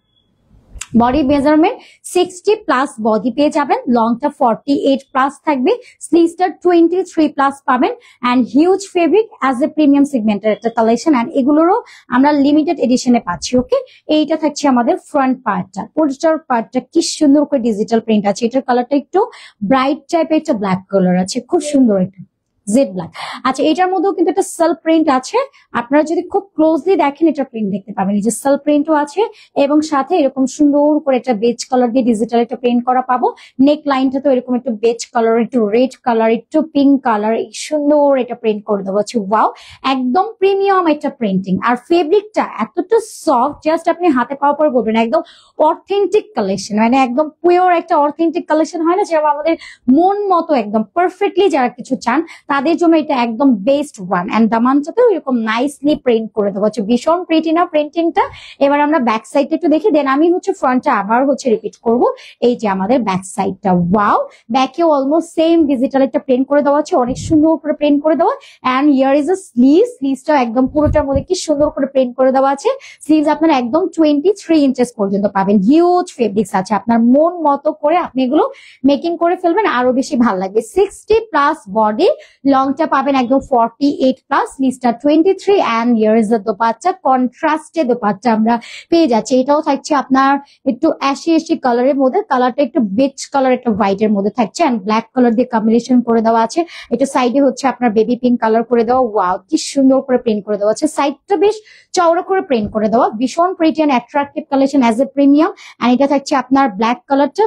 বডি মেজারমেন্ট 60+ বডি পেয়ে যাবেন, লংটা 48+ থাকবে, স্লিভসটা 23+ পাবেন, and huge fabric as a premium সেগমেন্টের একটা কালেকশন, এন্ড এগুলোরও আমরা লিমিটেড এডিশনে পাচ্ছি। ওকে, এইটা থাকছে আমাদের ফ্রন্ট পার্টটা, পোস্টার পার্টটা কি সুন্দর করে ডিজিটাল প্রিন্ট আছে। এটার কালারটা একটু ব্রাইট টাইপের একটা ব্ল্যাক কালার আছে, খুব সুন্দর এটা। Jet black. আচ্ছা, এটার মধ্যেও কিন্তু একটা সেলফ প্রিন্ট আছে, আপনারা যদি খুব ক্লোজলি দেখেন এটা প্রিন্ট দেখতে পাবেন, এই যে সেলফ প্রিন্টও আছে এবং সাথে এরকম সুন্দর করে একটা বেজ কালার দিয়ে ডিজিটাল একটা প্রিন্ট করা পাবো। নেক লাইনটা তো এরকম একটু বেজ কালার, একটু রেড কালার, একটু পিঙ্ক কালার, এই সুন্দর এটা প্রিন্ট করে দেওয়া হচ্ছে। ওয়াও, একদম প্রিমিয়াম একটা প্রিন্টিং। আর ফেব্রিকটা এতটা সফট, জাস্ট আপনি হাতে পাওয়ার পর বলবেন একদম অথেন্টিক কালেকশন, মানে একদম পিওর একটা অথেন্টিক কালেকশন হয় না, যেরকম আমাদের মন মতো একদম পারফেক্টলি যারা কিছু চান তাদের জন্য এটা একদম বেস্ট ওয়ান। এন্ড দামানটাতেও এরকম নাইসলি প্রিন্ট করে দেওয়া হচ্ছে, ভীষণ প্রিটি না প্রিন্টিংটা। এবার আমরা ব্যাক সাইডটা একটু দেখি, দেন আমি ফ্রন্টটা আবার রিপিট করব। এই যে আমাদের ব্যাক সাইডটা, ওয়াও, ব্যাকে অলমোস্ট সেম ডিজিটাল একটা প্রিন্ট করে দেওয়া আছে, অনেক সুন্দর করে প্রিন্ট করে দেওয়া। এন্ড হিয়ার ইজ আ স্লিভসটা একদম পুরোটার মধ্যে কি সুন্দর করে প্রিন্ট করে দেওয়া আছে। স্লিভস আপনার একদম 23 ইঞ্চেস পর্যন্ত পাবেন, হিউজ ফেব্রিক্স আছে, আপনার মন মতো করে আপনি এগুলো মেকিং করে ফেলবেন, আরো বেশি ভালো লাগবে। 60+ বডি, লংটা পাবেন একদম 48+, স্লিভসটা 23। And here is the dupatta, কন্ট্রাস্টে দোপাট্টা আমরা পেয়ে যাচ্ছি। এটাও থাকছে আপনার একটু অ্যাশি কালারের মধ্যে, কালারটা একটু বেজ কালার একটা হোয়াইট এর মধ্যে থাকছে, এন্ড ব্ল্যাক কালার দিয়ে কম্বিনেশন করে দেওয়া আছে। এটা সাইডে আপনার বেবি পিঙ্ক কালার করে দেওয়া। ওয়াও, কি সুন্দর করে প্রিন্ট করে দেওয়া আছে, সাইডটা বেশ চওড়া করে প্রিন্ট করে দেওয়া, ভীষণ pretty and attractive collection as a premium. And এটা থাকছে আপনার ব্ল্যাক কালারটা,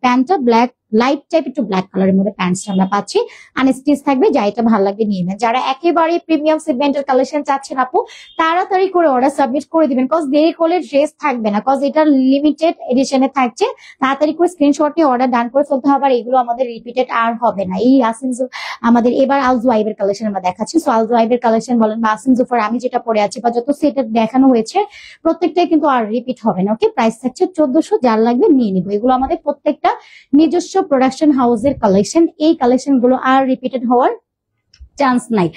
প্যান্টটা ব্ল্যাক লাইট টাইপ একটু ব্ল্যাক কালারের মধ্যে প্যান্টস আমরা পাচ্ছি, আনস্টিচ থাকবে, যা এটা ভালো লাগবে নিয়ে নেন। যারা একেবারে প্রিমিয়াম সেগমেন্টের কালেকশন চাচ্ছেন আপু, তাড়াতাড়ি করে অর্ডার সাবমিট করে দিবেন, কজ দেরি করলে ড্রেস থাকবে না, কজ এটা লিমিটেড এডিশনে থাকছে। তাড়াতাড়ি করে স্ক্রিনশট নিয়ে অর্ডার ডান করে ফেলতে হবে, আর এগুলো আমাদের রিপিটেড আর হবে না। এই আসিম আমাদের এবার আলজওয়াইবের কালেকশন আমরা দেখাচ্ছি। সো আলজওয়াইবের কালেকশন বলেন বা আসিম জুফার আমি যেটা পরে আছি বা যত সেটের দেখানো হয়েছে প্রত্যেকটাই কিন্তু আর রিপিট হবে না। ওকে, প্রাইস থাকছে 1400, যার লাগবে নিয়ে নিবো। এগুলো আমাদের প্রত্যেকটা নিজস্ব প্রোডাকশন হাউসের কালেকশন, এই কালেকশন গুলো আর রিপিটেড হওয়ার চান্স নাই।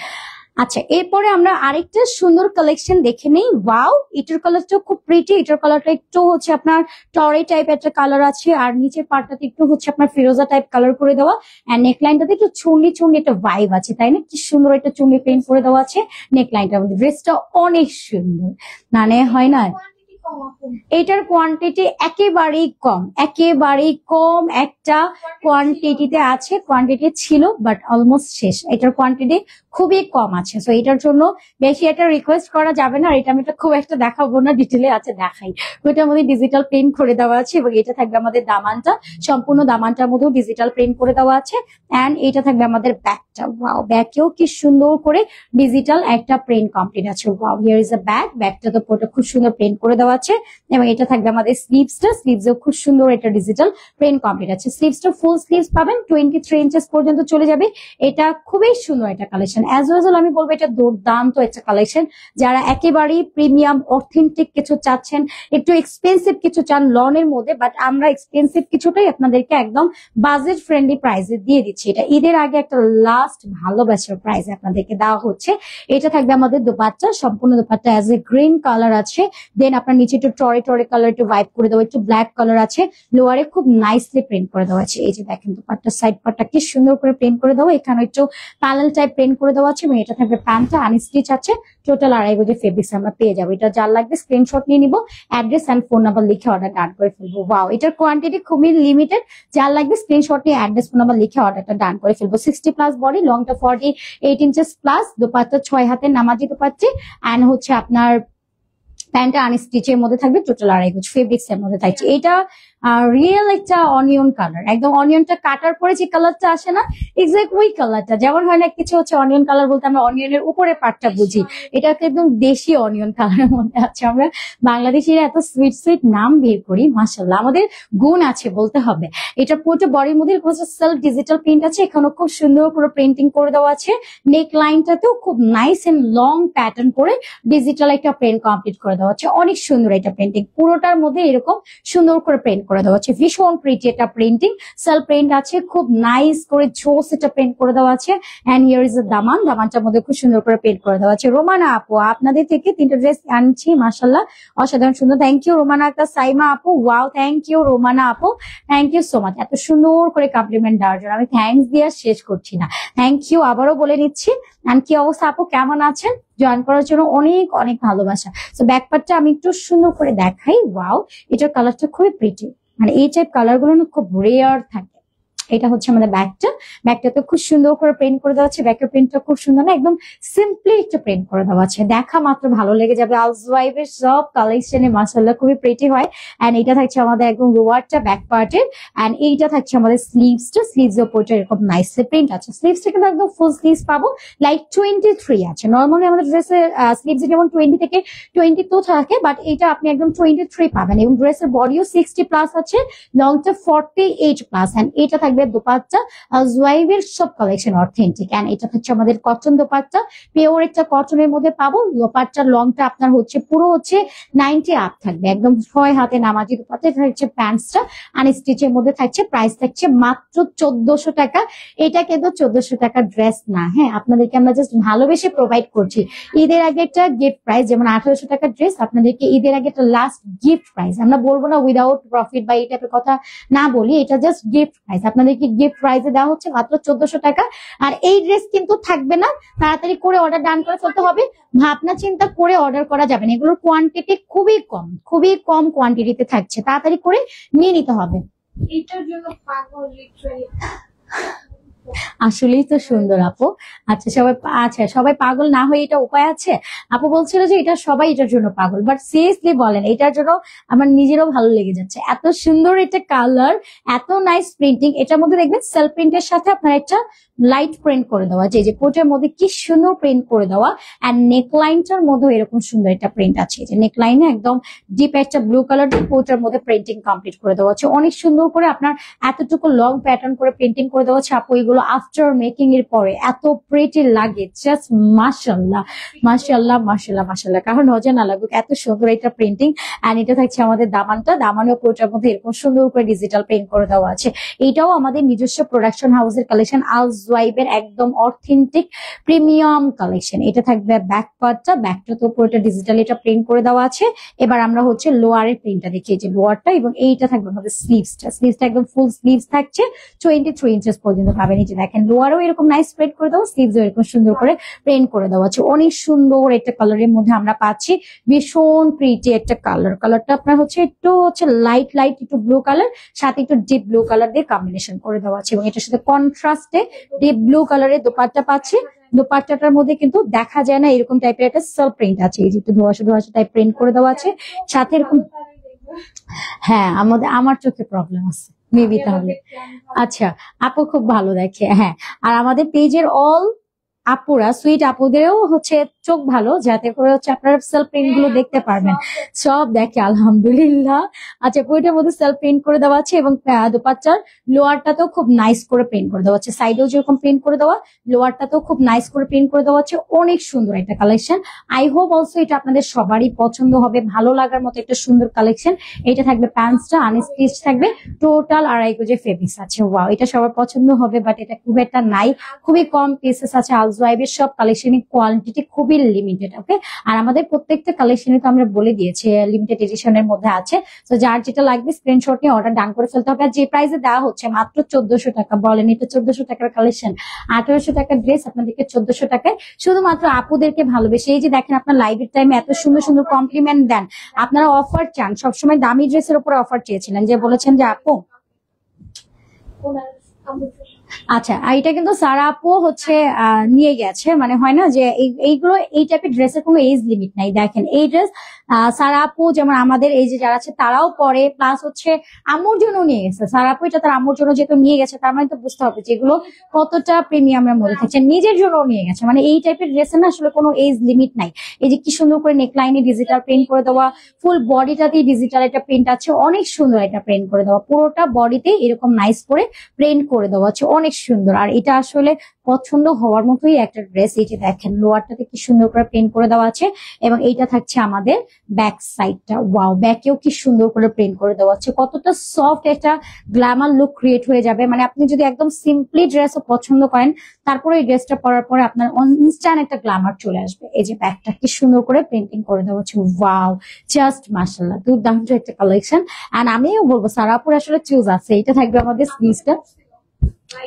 আচ্ছা, এরপরে আমরা আরেকটা সুন্দর কালেকশন দেখে নেই। ওয়াও, এটার কালারটা খুব প্রিটি, এটার কালারটা একটু আপনার টরে টাইপ একটা কালার আছে, আর নিচের পার্টটাতে একটু আপনার ফিরোজা টাইপ কালার করে দেওয়া, এন্ড নেকলাইনটাতে একটু চুন্নি একটা ভাইব আছে, তাই না? কি সুন্দর একটা চুন্নি প্রিন্ট করে দেওয়া আছে নেকলাইনটার মধ্যে। ড্রেসটা অনেক সুন্দর, মানে হয় না, এটার কোয়ান্টিটি একেবারেই কম একটা কোয়ান্টিটিতে আছে, কোয়ান্টিটি ছিল বাট অলমোস্ট শেষ, এটার কোয়ান্টিটি খুবই কম আছে। সো এটার জন্য বেশি একটা রিকোয়েস্ট করা যাবে না, এটা আমি খুব একটা দেখাবো না, ডিটেলে আছে দেখাই। ওইটার মধ্যে ডিজিটাল প্রিন্ট করে দেওয়া আছে এবং এটা থাকবে আমাদের দামানটা, সম্পূর্ণ দামানটার মধ্যেও ডিজিটাল প্রিন্ট করে দেওয়া আছে। এন্ড এটা থাকবে আমাদের ব্যাগটা, ওয়াও, ব্যাগেও কি সুন্দর করে ডিজিটাল একটা প্রিন্ট কমপ্লিট আছে। ওয়াও, হিয়ার ইজ আ ব্যাগটা তো পুরোটা খুব সুন্দর প্রিন্ট করে দেওয়া আছে। এবং এটা থাকবে আমাদের স্লিভসেও খুব সুন্দর একটা ডিজিটাল প্রিন্ট কমপ্লিট আছে। স্লিভসটা ফুল স্লিভস পাবেন, 23 ইঞ্চেস পর্যন্ত চলে যাবে। এটা খুবই সুন্দর একটা কালেকশন, অ্যাজ ওয়েল আমি বলবো এটা দুর্দান্ত একটা কালেকশন। যারা একেবারেই প্রিমিয়াম অথেন্টিক কিছু চাচ্ছেন, একটু এক্সপেন্সিভ কিছু চান লনের মধ্যে, বাট আমরা এক্সপেন্সিভ কিছুটাই আপনাদেরকে একদম বাজেট ফ্রেন্ডলি প্রাইসে দিয়ে দিচ্ছি। এটা ঈদের আগে একটা লাস্ট ভালোবাসার প্রাইসে আপনাদেরকে দেওয়া হচ্ছে। এটা থাকবে আমাদের দোপাট্টা, সম্পূর্ণ dupatta as a green colour আছে, দেন আপনার নিচে একটু টরে কালার একটু ভাইব করে দেওয়া, একটু ব্ল্যাক কালার আছে, লোয়ারে খুব নাইসলি প্রিন্ট করে দেওয়া আছে। এই যে দেখেন দোপাট্টা সাইড পার্টটা কি সুন্দর করে প্রিন্ট করে দেওয়া, এখানে একটু প্যানেল টাইপ প্রিন্ট করে দেওয়া আছে এবং এটা থাকবে প্যান্টটা আনস্টিচ আছে। টোটাল 2.5 গজ ফেব্রিক্স আমরা পেয়ে যাবো। এটা যার লাগবে স্ক্রিনশট নিয়ে নিবো, অ্যাড্রেস এন্ড ফোন নাম্বার লিখে অর্ডার ডান করে ফেলবো। ওয়াও, এটার কোয়ান্টিটি খুবই লিমিটেড, যার লাগবে স্ক্রিনশট নিয়ে অ্যাড্রেস ফোন নাম্বার লিখে অর্ডারটা ডান করে ফেলবো। 60+ বডি, লংটা 48 ইঞ্চেস প্লাস, দোপাট্টা 6 হাতের নামাজি দোপাট্টা, এন্ড আপনার প্যান্টটা আনস্টিচের মধ্যে থাকবে, টোটাল 2.5 গজ ফেব্রিক্স এর মধ্যে থাকছে। এটা রিয়েল একটা অনিয়ন কালার, একদম অনিয়নটা কাটার পরে যে কালারটা আসে না, এক্সাক্ট ওই কালারটা। যেমন হয় না কিছু অনিয়ন কালার বলতে আমরা অনিয়নের উপরে পার্টটা বুঝি, এটা একদম দেশি অনিয়ন কালারের মধ্যে আছে। আমরা বাংলাদেশিরা এত সুইট নাম বের করি, মাশাআল্লাহ, আমাদের গুণ আছে বলতে হবে। এটা পুরো বডির মধ্যে সেলফ ডিজিটাল প্রিন্ট আছে, এখানে খুব সুন্দর করে প্রিন্টিং করে দেওয়া আছে। নেক লাইনটাতেও খুব নাইস এন্ড লং প্যাটার্ন করে ডিজিটাল একটা প্রিন্ট কমপ্লিট করে দেওয়া আছে, অনেক সুন্দর এটা প্রিন্টিং। পুরোটার মধ্যে এরকম সুন্দর করে প্রিন্ট করে দেওয়া আছে, ভীষণ প্রিটি একটা প্রিন্টিং, সেলফ প্রিন্ট আছে, খুব নাইস করে জোস এটা প্রিন্ট করে দেওয়া আছে। এন্ড হিয়ার ইজ দ্য দামানটার মধ্যে খুব সুন্দর করে প্রিন্ট করে দেওয়া আছে। রোমানা আপু, আপনাদের থেকে 3টা ড্রেস আনছি, মাশাআল্লাহ, অসাধারণ সুন্দর। থ্যাংক ইউ রোমানা আক্তার, সাইমা আপু, ওয়াও, থ্যাংক ইউ রোমানা আপু, থ্যাংক ইউ সো মাচ এত সুন্দর করে কমপ্লিমেন্ট দেওয়ার জন্য। আমি থ্যাংকস দিয়ে শেষ করছি না, থ্যাংক ইউ আবারও বলে নিচ্ছি। এন্ড কি অবস্থা আপু, কেমন আছেন? জয়েন করার জন্য অনেক অনেক ভালোবাসা। তো ব্যাক পার্টটা আমি একটু সুন্দর করে দেখাই। ওয়াও, এটার কালারটা খুবই প্রিটি, মানে এই টাইপ কালার গুলো না খুব রেয়ার থাকে, এটা হচ্ছে আমাদের ব্যাগটাতে খুব সুন্দর করে প্রিন্ট করে দেওয়া আছে। ব্যাকের প্রিন্টটা খুব সুন্দর না, একদম সিম্পলি একটা প্রিন্ট করে দেওয়া আছে, দেখা মাত্র ভালো লেগে যাবে। হাউসওয়াইফের সব কালেকশনে মাশাআল্লাহ খুবই প্রিটি হয়। এন্ড এটা থাকছে আমাদের একদম লোয়ারটা ব্যাক পার্টের, এন্ড এইটা থাকছে আমাদের স্লিভস এর উপরটা এরকম নাইস প্রিন্ট আছে। স্লিভসটা কিন্তু একদম ফুল স্লিভস পাবো, লাইক 23 আছে। নর্মালি আমাদের ড্রেসের স্লিভস যেমন 20 থেকে 22 থাকে, বাট এটা আপনি একদম 23 পাবেন। এবং ড্রেসের বডিও 60+ আছে, লংটা 48+, এন্ড এটা থাকবে দোপাট্টা জুয়াইবের সব কালেকশন অথেন্টিক। এন্ড এটা হচ্ছে আমাদের কটন দোপাট্টা, পিওর একটা কটনের মধ্যে পাবো। দোপাট্টার লংটা আপনার হচ্ছে পুরো হচ্ছে 90 আপ থাকবে, একদম 6 হাতে নামাজি দোপাট্টা। এটা হচ্ছে প্যান্টসটা আনস্টিচের মধ্যে থাকছে, প্রাইস থাকছে মাত্র 1400 টাকা। এটা কিন্তু 1400 টাকার ড্রেস না, হ্যাঁ, আপনাদেরকে আমরা জাস্ট ভালোবেসে প্রোভাইড করছি। ঈদের আগে একটা গিফট প্রাইস, যেমন 1800 টাকার ড্রেস আপনাদেরকে ঈদের আগে একটা লাস্ট গিফট প্রাইস। আমরা বলবো না উইদাউট প্রফিট বা এই টাইপের কথা না বলি, এটা জাস্ট গিফট প্রাইস। আপনাদেরকে গিফট প্রাইসে দেওয়া হচ্ছে মাত্র 1400 টাকা। আর এই ড্রেস কিন্তু থাকবে না, তাড়াতাড়ি করে অর্ডার ডান করে ফেলতে হবে, ভাবনা চিন্তা করে অর্ডার করা যাবে না। এগুলোর কোয়ান্টিটি খুবই কম কোয়ান্টিটিতে থাকছে, তাড়াতাড়ি করে নিয়ে নিতে হবে। এটার জন্য পাগল লিটারালি। আসলেই তো সুন্দর আপু। সবাই পাগল না হয়ে এটা উপায় আছে? আপু বলছিল যে এটা সবাই এটার জন্য পাগল, বাট সিরিয়াসলি বলেন এটার জন্য আমার নিজেরও ভালো লেগে যাচ্ছে। এত সুন্দর এটা কালার, এত নাইস প্রিন্টিং। এটার মধ্যে দেখবেন সেলফ প্রিন্টের সাথে আপনার একটা লাইট প্রিন্ট করে দেওয়া, যে কোটের মধ্যে কি সুন্দর প্রিন্ট করে দেওয়া। এন্ড নেকলাইনটার মধ্যে এরকম সুন্দর একটা প্রিন্ট আছে, যে নেকলাইনে একদম ডিপ একটা ব্লু কালার দিয়ে কোটের মধ্যে প্রিন্টিং কমপ্লিট করে দেওয়া আছে। অনেক সুন্দর করে আপনার এতটুকু লং প্যাটার্ন করে প্রিন্টিং করে দেওয়া আছে। আপু এগুলো আফটার মেকিং এর পরে এত প্রিটি লাগে, জাস্ট মাশাআল্লাহ মাশাআল্লাহ মাশাআল্লাহ মাশাআল্লাহ, কারণ নজর না লাগুক, এত সুন্দর এটা প্রিন্টিং। এন্ড এটা থাকছে আমাদের দামানের কোটের মধ্যে এরকম সুন্দর করে ডিজিটাল প্রিন্ট করে দেওয়া আছে। এটাও আমাদের নিজস্ব প্রোডাকশন হাউসের কালেকশন, আলজওয়াইবের একদম অথেন্টিক প্রিমিয়াম কালেকশন। এটা থাকবে ব্যাকটা তো পুরোটা ডিজিটাল এটা প্রিন্ট করে দেওয়া আছে। এবার আমরা হচ্ছে লোয়ারের প্রিন্টটা দেখি, যে লোয়ারটা, এবং এইটা থাকবে আমাদের স্লিভসটা একদম ফুল স্লিভস থাকছে, 23 ইঞ্চেস পর্যন্ত পাবেন। এই যে দেখেন লোয়ারও এরকম নাইস প্রিন্ট করে দেওয়া, স্লিভসও এরকম সুন্দর করে প্রিন্ট করে দেওয়া আছে। অনেক সুন্দর একটা কালারের মধ্যে আমরা পাচ্ছি, ভীষণ প্রিটি একটা কালারটা আপনার হচ্ছে একটু হচ্ছে লাইট একটু ব্লু কালার, সাথে একটু ডিপ ব্লু কালার দিয়ে কম্বিনেশন করে দেওয়া আছে। এবং এটার সাথে কন্ট্রাস্টে ডিপ ব্লু কালারের দোপাট্টা পাচ্ছি। দোপাট্টাটার মধ্যে কিন্তু দেখা যায় না এরকম টাইপের একটা সেলফ প্রিন্ট আছে, এই যে একটু ধোয়াশা টাইপ প্রিন্ট করে দেওয়া আছে সাথে এরকম। হ্যাঁ, আমার চোখে প্রবলেম আছে মেবি, তাহলে আচ্ছা আপু খুব ভালো দেখে। হ্যাঁ, আর আমাদের পেজের অল আপুরা, সুইট আপুদেরও হচ্ছে চোখ ভালো, যাতে করে হচ্ছে আপনারা সেলফ প্রিন্ট গুলো দেখতে পারবেন। সব দেখে আলহামদুলিল্লাহ। আচ্ছা, বইটার মধ্যে সেলফ প্রিন্ট করে দেওয়া আছে, এবং দোপাট্টার লোয়ারটাতেও খুব নাইস করে প্রিন্ট করে দেওয়া আছে, সাইডেও যেরকম প্রিন্ট করে দেওয়া, লোয়ারটাতেও খুব নাইস করে প্রিন্ট করে দেওয়া আছে। অনেক সুন্দর একটা কালেকশন। আই হোপ অলসো এটা আপনাদের সবারই পছন্দ হবে, ভালো লাগার মতো একটা সুন্দর কালেকশন। এটা থাকবে প্যান্টসটা আনস্টিচ থাকবে, টোটাল 2.5 গজের ফেব্রিক্স আছে। ওয়াও, এটা সবার পছন্দ হবে, বাট এটা খুব একটা নাই, খুবই কম পিসেস আছে। আলজওয়াইবের সব কালেকশনের কোয়ান্টিটি খুবই লিমিটেড, ওকে। আর আমাদের প্রত্যেকটা কালেকশনে তো আমরা বলে দিয়েছি লিমিটেড এডিশনের মধ্যে আছে, তো যার যেটা লাগবে স্ক্রিনশট নিয়ে অর্ডার ডান করে ফেলতে হবে। আর যে প্রাইসে দেওয়া হচ্ছে মাত্র 1400 টাকা, বলেন এটা 1400 টাকার কালেকশন? 1800 টাকার ড্রেস আপনাদেরকে 1400 টাকায়, শুধুমাত্র আপুদেরকে ভালোবেসে। এই যে দেখেন আপনার লাইভের টাইমে এত সুন্দর সুন্দর কমপ্লিমেন্ট দেন, আপনারা অফার চান, সবসময় দামি ড্রেসের উপর অফার চেয়েছিলেন, যে বলেছেন যে আপু। আচ্ছা, এটা কিন্তু সারা আপু হচ্ছে নিয়ে গেছে, মানে হয় না যে এইগুলো এই টাইপের ড্রেসের কোনো এজ লিমিট নাই। দেখেন এই ড্রেস সারা আপু যেমন আমাদের এই যে যারা আছে তারাও পরে, প্লাস হচ্ছে আম্মুর জন্য নিয়ে গেছে। সারা আপু এটা তার আম্মুর জন্য যেহেতু নিয়ে গেছে, তার মানে তো বুঝতে হবে যেগুলো কতটা প্রিমিয়ামের মধ্যে থাকছে। নিজের জন্য নিয়ে গেছে, মানে এই টাইপের ড্রেসের না আসলে কোনো এজ লিমিট নাই। এই যে কি সুন্দর করে নেকলাইনে ডিজিটাল প্রিন্ট করে দেওয়া, ফুল বডিটাতেই ডিজিটাল একটা প্রিন্ট আছে, অনেক সুন্দর একটা প্রিন্ট করে দেওয়া, পুরোটা বডিতে এরকম নাইস করে প্রিন্ট করে দেওয়া আছে, অনেক সুন্দর। আর এটা আসলে পছন্দ হওয়ার মতোই একটা ড্রেস। এই যে দেখেন লোয়ারটাতে কি সুন্দর করে প্রিন্ট করে দেওয়া আছে, এবং এইটা থাকছে আমাদের ব্যাক সাইডটা। ওয়াও, ব্যাকেও কি সুন্দর করে প্রিন্ট করে দেওয়া আছে, কতটা সফট একটা গ্ল্যামার লুক ক্রিয়েট হয়ে যাবে। মানে আপনি যদি একদম সিম্পলি ড্রেসও পছন্দ করেন, তারপরে এই ড্রেসটা পরার পরে আপনার ইনস্ট্যান্ট একটা গ্ল্যামার চলে আসবে। এই যে ব্যাকটা কি সুন্দর করে প্রিন্টিং করে দেওয়া আছে, ওয়াও, জাস্ট মাশাআল্লাহ, দুর্দান্ত একটা কালেকশন। এন্ড আমিও বলবো সারাপুর আসলে চুজ আছে। এটা থাকবে আমাদের স্লিভসটা,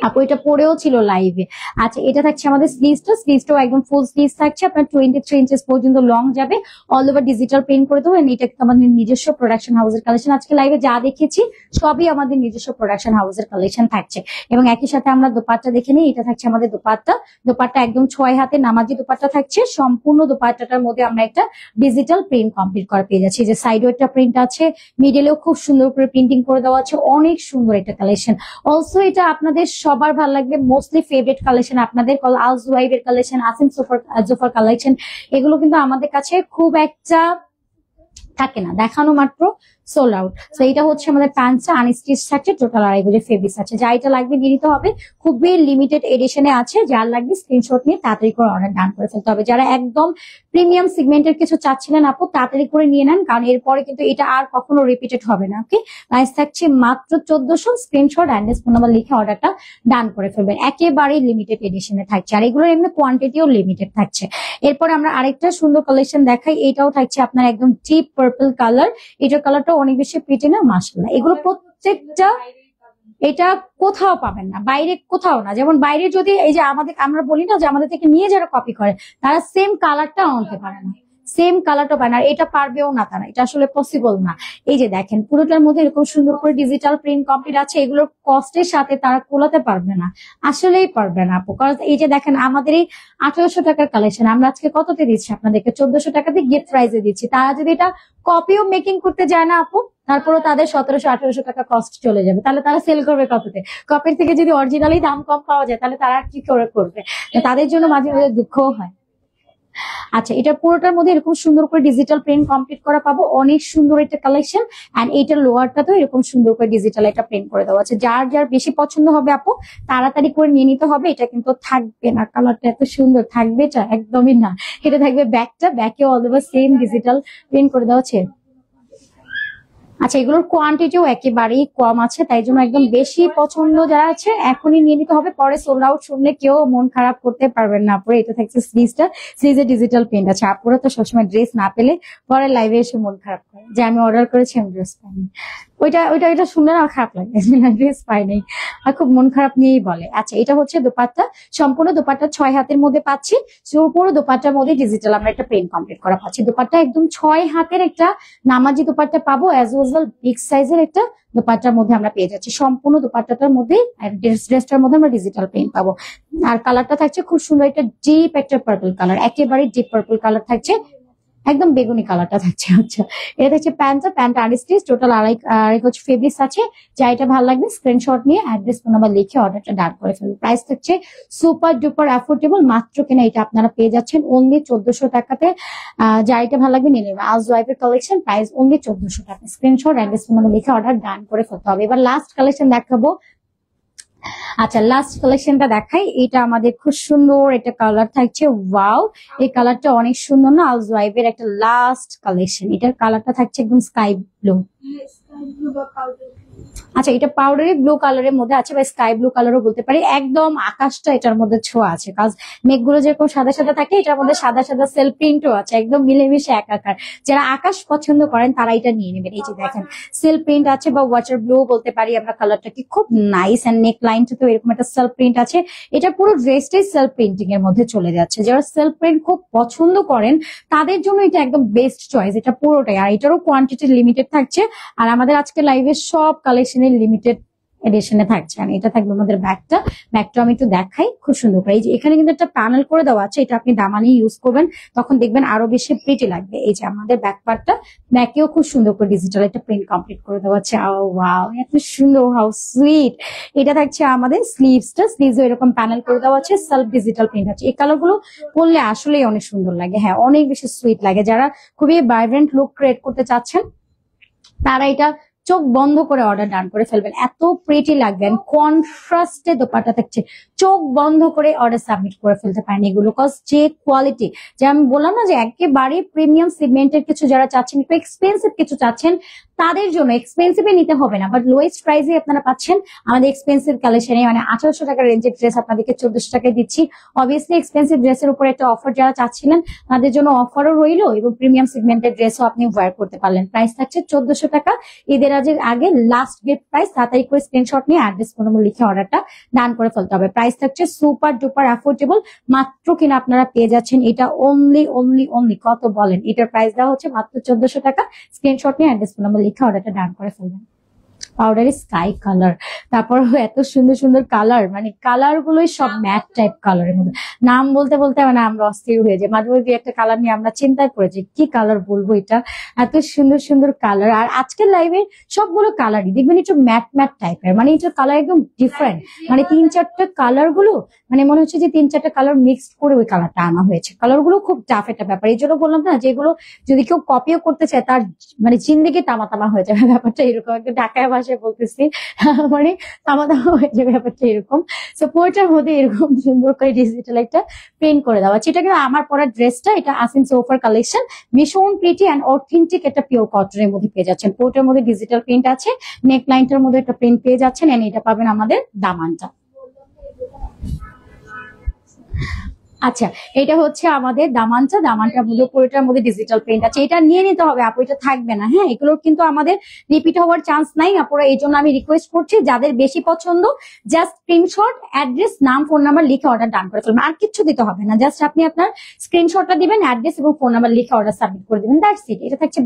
আপু এটা পরেও ছিল লাইভে। আচ্ছা এটা থাকছে আমাদের স্লিভসটাও একদম ফুল স্লিভস থাকছে, আপনার 23 ইঞ্চেস পর্যন্ত লং যাবে, অল ওভার ডিজিটাল প্রিন্ট করে দেবো। এটা কিন্তু আমাদের নিজস্ব প্রোডাকশন হাউসের কালেকশন। আজকে লাইভে যা দেখেছি সবই আমাদের নিজস্ব প্রোডাকশন হাউসের কালেকশন থাকছে। এবং একই সাথে আমরা দোপাট্টা দেখে নিই। এটা থাকছে আমাদের দোপাট্টা একদম 6 হাতে নামাজি দোপাট্টা থাকছে। সম্পূর্ণ দোপাট্টাটার মধ্যে আমরা একটা ডিজিটাল প্রিন্ট কমপ্লিট করা পেয়ে যাচ্ছি। যে সাইডেও একটা প্রিন্ট আছে, মিডলেও খুব সুন্দর করে প্রিন্টিং করে দেওয়া আছে, অনেক সুন্দর একটা কালেকশন। অলসো এটা আপনাদের সবার ভালো লাগবে, মোস্টলি ফেভারিট কালেকশন আপনাদের আলজুয়াইবের কালেকশন, আসিম জোফার কালেকশন। এগুলো কিন্তু আমাদের কাছে খুব একটা থাকে না, দেখানো মাত্র সোল্ড আউট। তো এটা হচ্ছে আমাদের প্যান্টটা আনস্টিচ থাকছে, টোটাল 2.5 গজ ফেব্রিক্স আছে। যা এটা লাগবে নিয়ে নিতে হবে, খুবই লিমিটেড এডিশনে আছে। যার লাগবে স্ক্রিনশট নিয়ে তাড়াতাড়ি করে অর্ডার ডান করে ফেলতে হবে। যারা একদম প্রিমিয়াম সেগমেন্টের কিছু চাচ্ছিলেন আপু, তাড়াতাড়ি করে নিয়ে নেন, কারণ এরপরে কিন্তু এটা আর কখনো রিপিটেড হবে না। ওকে, প্রাইস থাকছে মাত্র 1400। স্ক্রিনশট অ্যাড্রেস ফোন নাম্বার লিখে অর্ডারটা ডান করে ফেলবেন। একেবারেই লিমিটেড এডিশনে থাকছে, আর এগুলোর এমনি কোয়ান্টিটিও লিমিটেড থাকছে। এরপর আমরা আরেকটা সুন্দর কালেকশন দেখাই। এটাও থাকছে আপনার একদম ডিপ পার্পল কালার। এটার কালারটা অনেক বেশি প্রিটি না, মাশাআল্লাহ। এগুলো প্রত্যেকটা এটা কোথাও পাবেন না, বাইরে কোথাও না। যেমন বাইরে যদি এই যে আমরা বলি না যে আমাদের থেকে নিয়ে যারা কপি করে, তারা সেম কালারটা আনতে পারে না, সেম কালারটা পায় না, আর এটা পারবেও না তারা, এটা আসলে পসিবল না। এই যে দেখেন পুরোটার মধ্যে এরকম সুন্দর করে ডিজিটাল প্রিন্ট কমপ্লিট আছে। এগুলোর কস্টের সাথে তারা কোলাতে পারবে না, আসলেই পারবে না আপু। কারণ এই যে দেখেন আমাদের এই 1800 টাকার কালেকশন আমরা আজকে কততে দিচ্ছি আপনাদেরকে, 1400 টাকাতে গিফট প্রাইজে দিচ্ছি। তারা যদি এটা কপিও মেকিং করতে যায় না আপু, তারপরে তাদের 1700-1800 টাকা কস্ট চলে যাবে, তাহলে তারা সেল করবে কততে? কপির থেকে যদি অরিজিনালি দাম কম পাওয়া যায়, তাহলে তারা কি করে করবে? তাদের জন্য মাঝে মাঝে দুঃখও হয়। আচ্ছা এটা পুরোটার মধ্যে এরকম সুন্দর করে ডিজিটাল প্রিন্ট কমপ্লিট করা পাবো, অনেক সুন্দর একটা কালেকশন। এন্ড এইটার লোয়ারটা তো এরকম সুন্দর করে ডিজিটাল একটা প্রিন্ট করে দেওয়া আছে। যার যার বেশি পছন্দ হবে আপু তাড়াতাড়ি করে নিয়ে নিতে হবে। এটা কিন্তু থাকবে না, কালারটা এত সুন্দর থাকবে এটা একদমই না। এটা থাকবে ব্যাকেও all over same digital print করে দেওয়া আছে। আচ্ছা এগুলোর কোয়ান্টিটিও একেবারেই কম আছে, তাই জন্য একদম বেশি পছন্দ যারা আছে এখনই নিয়ে নিতে হবে, পরে সোল্ড আউট শুনলে কেউ মন খারাপ করতে পারবেন না। পরে এটা থাকছে স্লিভে ডিজিটাল প্রিন্ট আছে। আপুরা তো সবসময় ড্রেস না পেলে পরে লাইভে এসে মন খারাপ করে যে আমি অর্ডার করেছি আমি ড্রেস পাইনি। ওইটা শুনলে না খারাপ লাগে, ড্রেস পাই নাই, আর খুব মন খারাপ নিয়েই বলে। আচ্ছা এটা হচ্ছে দোপাট্টা, সম্পূর্ণ দোপাট্টা 6 হাতের মধ্যে পাচ্ছি। পুরো দোপাট্টার মধ্যে ডিজিটাল আমরা একটা প্রিন্ট কমপ্লিট করা পাচ্ছি। দোপাট্টা একদম 6 হাতের একটা নামাজি দোপাট্টা পাবো, অ্যাজ ওয়েল বিগ সাইজের একটা দোপাট্টার মধ্যে আমরা পেয়ে যাচ্ছি। সম্পূর্ণ দোপাট্টাটার মধ্যে ড্রেসটার মধ্যে আমরা ডিজিটাল প্রিন্ট পাবো। আর কালারটা থাকছে খুব সুন্দর একটা ডিপ একটা পার্পল কালার, একেবারে ডিপ পার্পল কালার থাকছে, একদম বেগুনি কালারটা থাকছে। আচ্ছা এটা হচ্ছে প্যান্ট আনস্টিচ, টোটাল 2.5 গজ ফেব্রিক্স আছে। যা এটা ভালো লাগবে স্ক্রিনশট নিয়ে অ্যাড্রেস ফোন নাম্বার লিখে অর্ডারটা ডান করে ফেলুন। প্রাইস থাকছে সুপার ডুপার অ্যাফোর্ডেবল, মাত্র কিনা এটা আপনারা পেয়ে যাচ্ছেন অনলি 1400 টাকাতে। যা এটা ভালো লাগবে নিয়ে নেবেন। আজ ওয়াইফের কালেকশন, প্রাইস অনলি 1400 টাকা। স্ক্রিনশট অ্যাড্রেস ফোন নাম্বার লিখে অর্ডার ডান করে ফেলতে হবে। এবার লাস্ট কালেকশন দেখাবো। আচ্ছা লাস্ট কালেকশনটা দেখাই। এটা আমাদের খুব সুন্দর একটা কালার থাকছে, ওয়াও এই কালারটা অনেক সুন্দর না, আলজওয়াইবের একটা লাস্ট কালেকশন। এটার কালারটা থাকছে একদম স্কাই ব্লু। আচ্ছা এটা পাউডারি ব্লু কালারের মধ্যে আছে, বা স্কাই ব্লু কালারও বলতে পারি। একদম আকাশটা এটার মধ্যে ছোঁয়া আছে, কাজ মেঘগুলো যেরকম সাদা সাদা থাকে এটার মধ্যে সাদা সাদা সেল প্রিন্টও আছে, একদম মিলেমিশে একাকার। যারা আকাশ পছন্দ করেন তারা এটা নিয়ে নেবেন। এই যে দেখেন সেল প্রিন্ট আছে, বা ওয়াটার ব্লু বলতে পারি আমরা কালারটা, কি খুব নাইস। এন্ড নেক লাইনটা তো এরকম একটা সেলফ প্রিন্ট আছে। এটা পুরো ড্রেসটাই সেলফ প্রিন্টিং এর মধ্যে চলে যাচ্ছে। যারা সেলফ প্রিন্ট খুব পছন্দ করেন তাদের জন্য এটা একদম বেস্ট চয়েস, এটা পুরোটাই। আর এটারও কোয়ান্টিটি লিমিটেড থাকছে, আর আমাদের আজকে লাইভে সব কালেকশনের লিমিটেড এডিশনে থাকছে। আর এটা থাকবে আমাদের ব্যাগটা আমি একটু দেখাই খুব সুন্দর করে। এই যে এখানে কিন্তু একটা প্যানেল করে দেওয়া আছে, এটা আপনি দামানি ইউজ করবেন, তখন দেখবেন আরো বেশি প্রিটি লাগবে। এই যে আমাদের ব্যাক পার্টটা, ব্যাকেও খুব সুন্দর করে ডিজিটাল একটা প্রিন্ট কমপ্লিট করে দেওয়া আছে। ওয়াও এত সুন্দর, হাউ সুইট। এটা থাকছে আমাদের স্লিভসও এরকম প্যানেল করে দেওয়া আছে, সেলফ ডিজিটাল প্রিন্ট আছে। এই কালার গুলো পরলে আসলেই অনেক সুন্দর লাগে, হ্যাঁ অনেক বেশি সুইট লাগে। যারা খুবই ভাইব্রেন্ট লুক ক্রিয়েট করতে চাচ্ছেন তারা এটা চোখ বন্ধ করে অর্ডার ডান করে ফেলবেন, এত প্রিটি লাগবে। কন্ট্রাস্টে দোপাট্টা থাকছে, চোখ বন্ধ করে অর্ডার সাবমিট করে ফেলতে পারেন এগুলো। কজ যে কোয়ালিটি, যে আমি বললাম না যে একেবারে প্রিমিয়াম সিগমেন্টের কিছু যারা চাচ্ছেন, একটু এক্সপেন্সিভ কিছু চাচ্ছেন, তাদের জন্য এক্সপেন্সিভে নিতে হবে না, বাট লোয়েস্ট প্রাইসে আপনারা পাচ্ছেন আমাদের এক্সপেন্সিভ কালেকশনে, মানে 1800 টাকার রেঞ্জের ড্রেস আপনাদেরকে 1400 টাকায় দিচ্ছি। অবভিয়াসলি এক্সপেন্সিভ ড্রেসের উপর একটা অফার যারা চাচ্ছিলেন তাদের জন্য অফারও রইলো, এবং প্রিমিয়াম সেগমেন্টের ড্রেসও আপনি ওয়্যার করতে পারলেন। প্রাইস থাকছে 1400 টাকা। ঈদের আগে লাস্ট গিফট প্রাইস, তাড়াতাড়ি করে স্ক্রিনশট নিয়ে অ্যাড্রেস ফোন নম্বর লিখে অর্ডারটা ডান করে ফেলতে হবে। প্রাইস থাকছে সুপার ডুপার অ্যাফোর্ডেবল, মাত্র কিনা আপনারা পেয়ে যাচ্ছেন এটা অনলি কত বলেন, এটার প্রাইস দেওয়া হচ্ছে মাত্র 1400 টাকা। স্ক্রিনশট নিয়ে অ্যাড্রেস ফোন নম্বর লিখে অর্ডারটা ডান করে ফেলবেন। পাউডারি স্কাই কালার, তারপর এত সুন্দর সুন্দর কালার, মানে কালার গুলোই সব ম্যাট টাইপ কালারের মধ্যে। নাম বলতে বলতে মানে আমরা অস্থির হয়ে যাই, মাঝে মাঝে একটা কালার নিয়ে আমরা চিন্তায় পড়েছি কি কালার বলবো, এটা এত সুন্দর সুন্দর কালার। আর আজকের লাইভে সবগুলো কালারই দেখবেন একটু ম্যাট টাইপের, মানে এটার কালার একদম ডিফারেন্ট, মানে 3-4টা কালার গুলো মানে মনে হচ্ছে যে 3-4টা কালার মিক্সড করে ওই কালারটা আনা হয়েছে। কালার গুলো খুব টাফ একটা ব্যাপার, এই জন্য বললাম না যেগুলো যদি কেউ কপিও করতে চায় তার মানে জিন্দেগি তামা হয়ে যাবে, ব্যাপারটা এরকম। একটা ঢাকায় ভাষায় বলতেছি, মানে তামা হয়ে যাবে ব্যাপারটা এরকম। তো পুরোটার মধ্যে এরকম সুন্দর করে ডিজিটাল একটা প্রিন্ট করে দেওয়া আছে। এটা কিন্তু আমার পরা ড্রেসটা, এটা আসিন সোফার কালেকশন, ভীষণ প্রিটি অ্যান্ড অথেন্টিক একটা পিওর কটনের মধ্যে পেয়ে যাচ্ছেন। পুরোটার মধ্যে ডিজিটাল প্রিন্ট আছে, নেক লাইনটার মধ্যে একটা প্রিন্ট পেয়ে যাচ্ছেন, এন্ড এটা পাবেন আমাদের দামানটা। আচ্ছা, এটা হচ্ছে আমাদের দামানটার মধ্যে পুরোটার মধ্যে ডিজিটাল প্রিন্ট আছে। এটা নিয়ে নিতে হবে আপু, এটা থাকবে না। হ্যাঁ, এগুলোর কিন্তু আমাদের রিপিট হওয়ার চান্স নাই আপুরা, এই জন্য আমি রিকোয়েস্ট করছি যাদের বেশি পছন্দ জাস্ট স্ক্রিনশট, অ্যাড্রেস, নাম, ফোন নাম্বার লিখে অর্ডার ডান করে ফেলবেন। আর কিছু দিতে হবে না, জাস্ট আপনি আপনার স্ক্রিনশটটা দিবেন, অ্যাড্রেস এবং ফোন নাম্বার লিখে অর্ডার সাবমিট করে দিবেন, দ্যাটস ইট। এটা থাকছে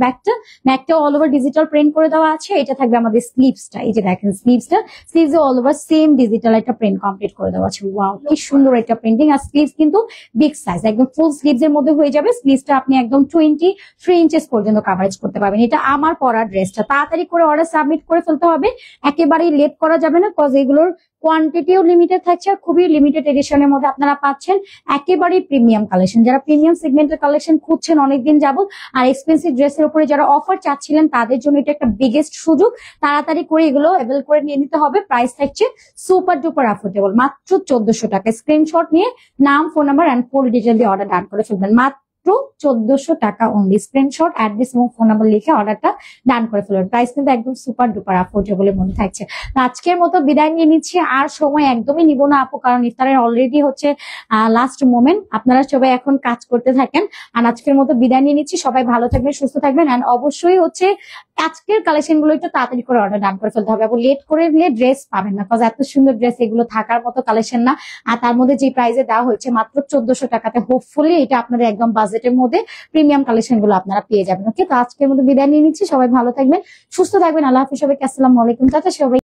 ব্যাকটা অল ওভার ডিজিটাল প্রিন্ট করে দেওয়া আছে। এটা থাকবে আমাদের স্লিভসটা, এই যে দেখেন স্লিভসে অল ওভার সেম ডিজিটাল একটা প্রিন্ট কমপ্লিট করে দেওয়া আছে। ওয়াও, কি সুন্দর একটা প্রিন্টিং। আর স্লিভস কিন্তু বিগ সাইজ, একদম ফুল স্লিভস এর মধ্যে হয়ে যাবে। স্লিভসটা আপনি একদম 23 ইঞ্চেস পর্যন্ত কভারেজ করতে পারবেন। এটা আমার পরা ড্রেসটা, তাড়াতাড়ি করে অর্ডার সাবমিট করে ফেলতে হবে, একেবারেই লেট করা যাবে না, কজ এগুলোর কোয়ান্টিটিও লিমিটেড থাকছে আর খুবই লিমিটেড এডিশনের মধ্যে আপনারা পাচ্ছেন একেবারেই প্রিমিয়াম কালেকশন। যারা প্রিমিয়াম সেগমেন্টের কালেকশন খুঁজছেন অনেকদিন যাবত আর এক্সপেন্সিভ ড্রেসের উপরে যারা অফার চাচ্ছিলেন তাদের জন্য এটা একটা বিগেস্ট সুযোগ, তাড়াতাড়ি করে এগুলো অ্যাভেল করে নিয়ে নিতে হবে। প্রাইস থাকছে সুপার ডুপার অ্যাফোর্ডেবল, মাত্র 1400 টাকা। স্ক্রিনশট নিয়ে নাম, phone number and full detail দিয়ে অর্ডার ডান করে ফেলবেন, মাত্র 1400 টাকা অনলি। স্ক্রিনশট, অ্যাড্রেস এবং ফোন নাম্বার লিখে অর্ডারটা ডান করে ফেলবেন। প্রাইস কিন্তু একদম সুপার ডুপার অ্যাফোর্ডেবল মনে থাকছে। আজকের মতো বিদায় নিয়ে নিচ্ছি, আর সময় একদমই নিব না আপু, কারণ ইফতারের অলরেডি হচ্ছে লাস্ট মোমেন্ট। আপনারা সবাই এখন কাজ করতে থাকেন, আর আজকের মতো বিদায় নিয়ে নিচ্ছি। সবাই ভালো থাকবেন, সুস্থ থাকবেন, অ্যান্ড অবশ্যই হচ্ছে আজকের কালেকশন গুলো একটু তাড়াতাড়ি করে অর্ডার ডান করে ফেলতে হবে, এবং লেট করে নিলে ড্রেস পাবেন না, কজ এত সুন্দর ড্রেস এগুলো থাকার মতো কালেকশন না। আর তার মধ্যে যে প্রাইসে দেওয়া হয়েছে মাত্র 1400 টাকাতে, হোপফুলি এটা আপনাদের একদম বাজেটের মধ্যে প্রিমিয়াম কালেকশন গুলো আপনারা পেয়ে যাবেন। ওকে, তো আজকের মতো বিদায় নিয়ে নিচ্ছি। সবাই ভালো থাকবেন, সুস্থ থাকবেন। আল্লাহ হাফেজ সবাইকে, আসসালামু আলাইকুম, টাটা সবাই।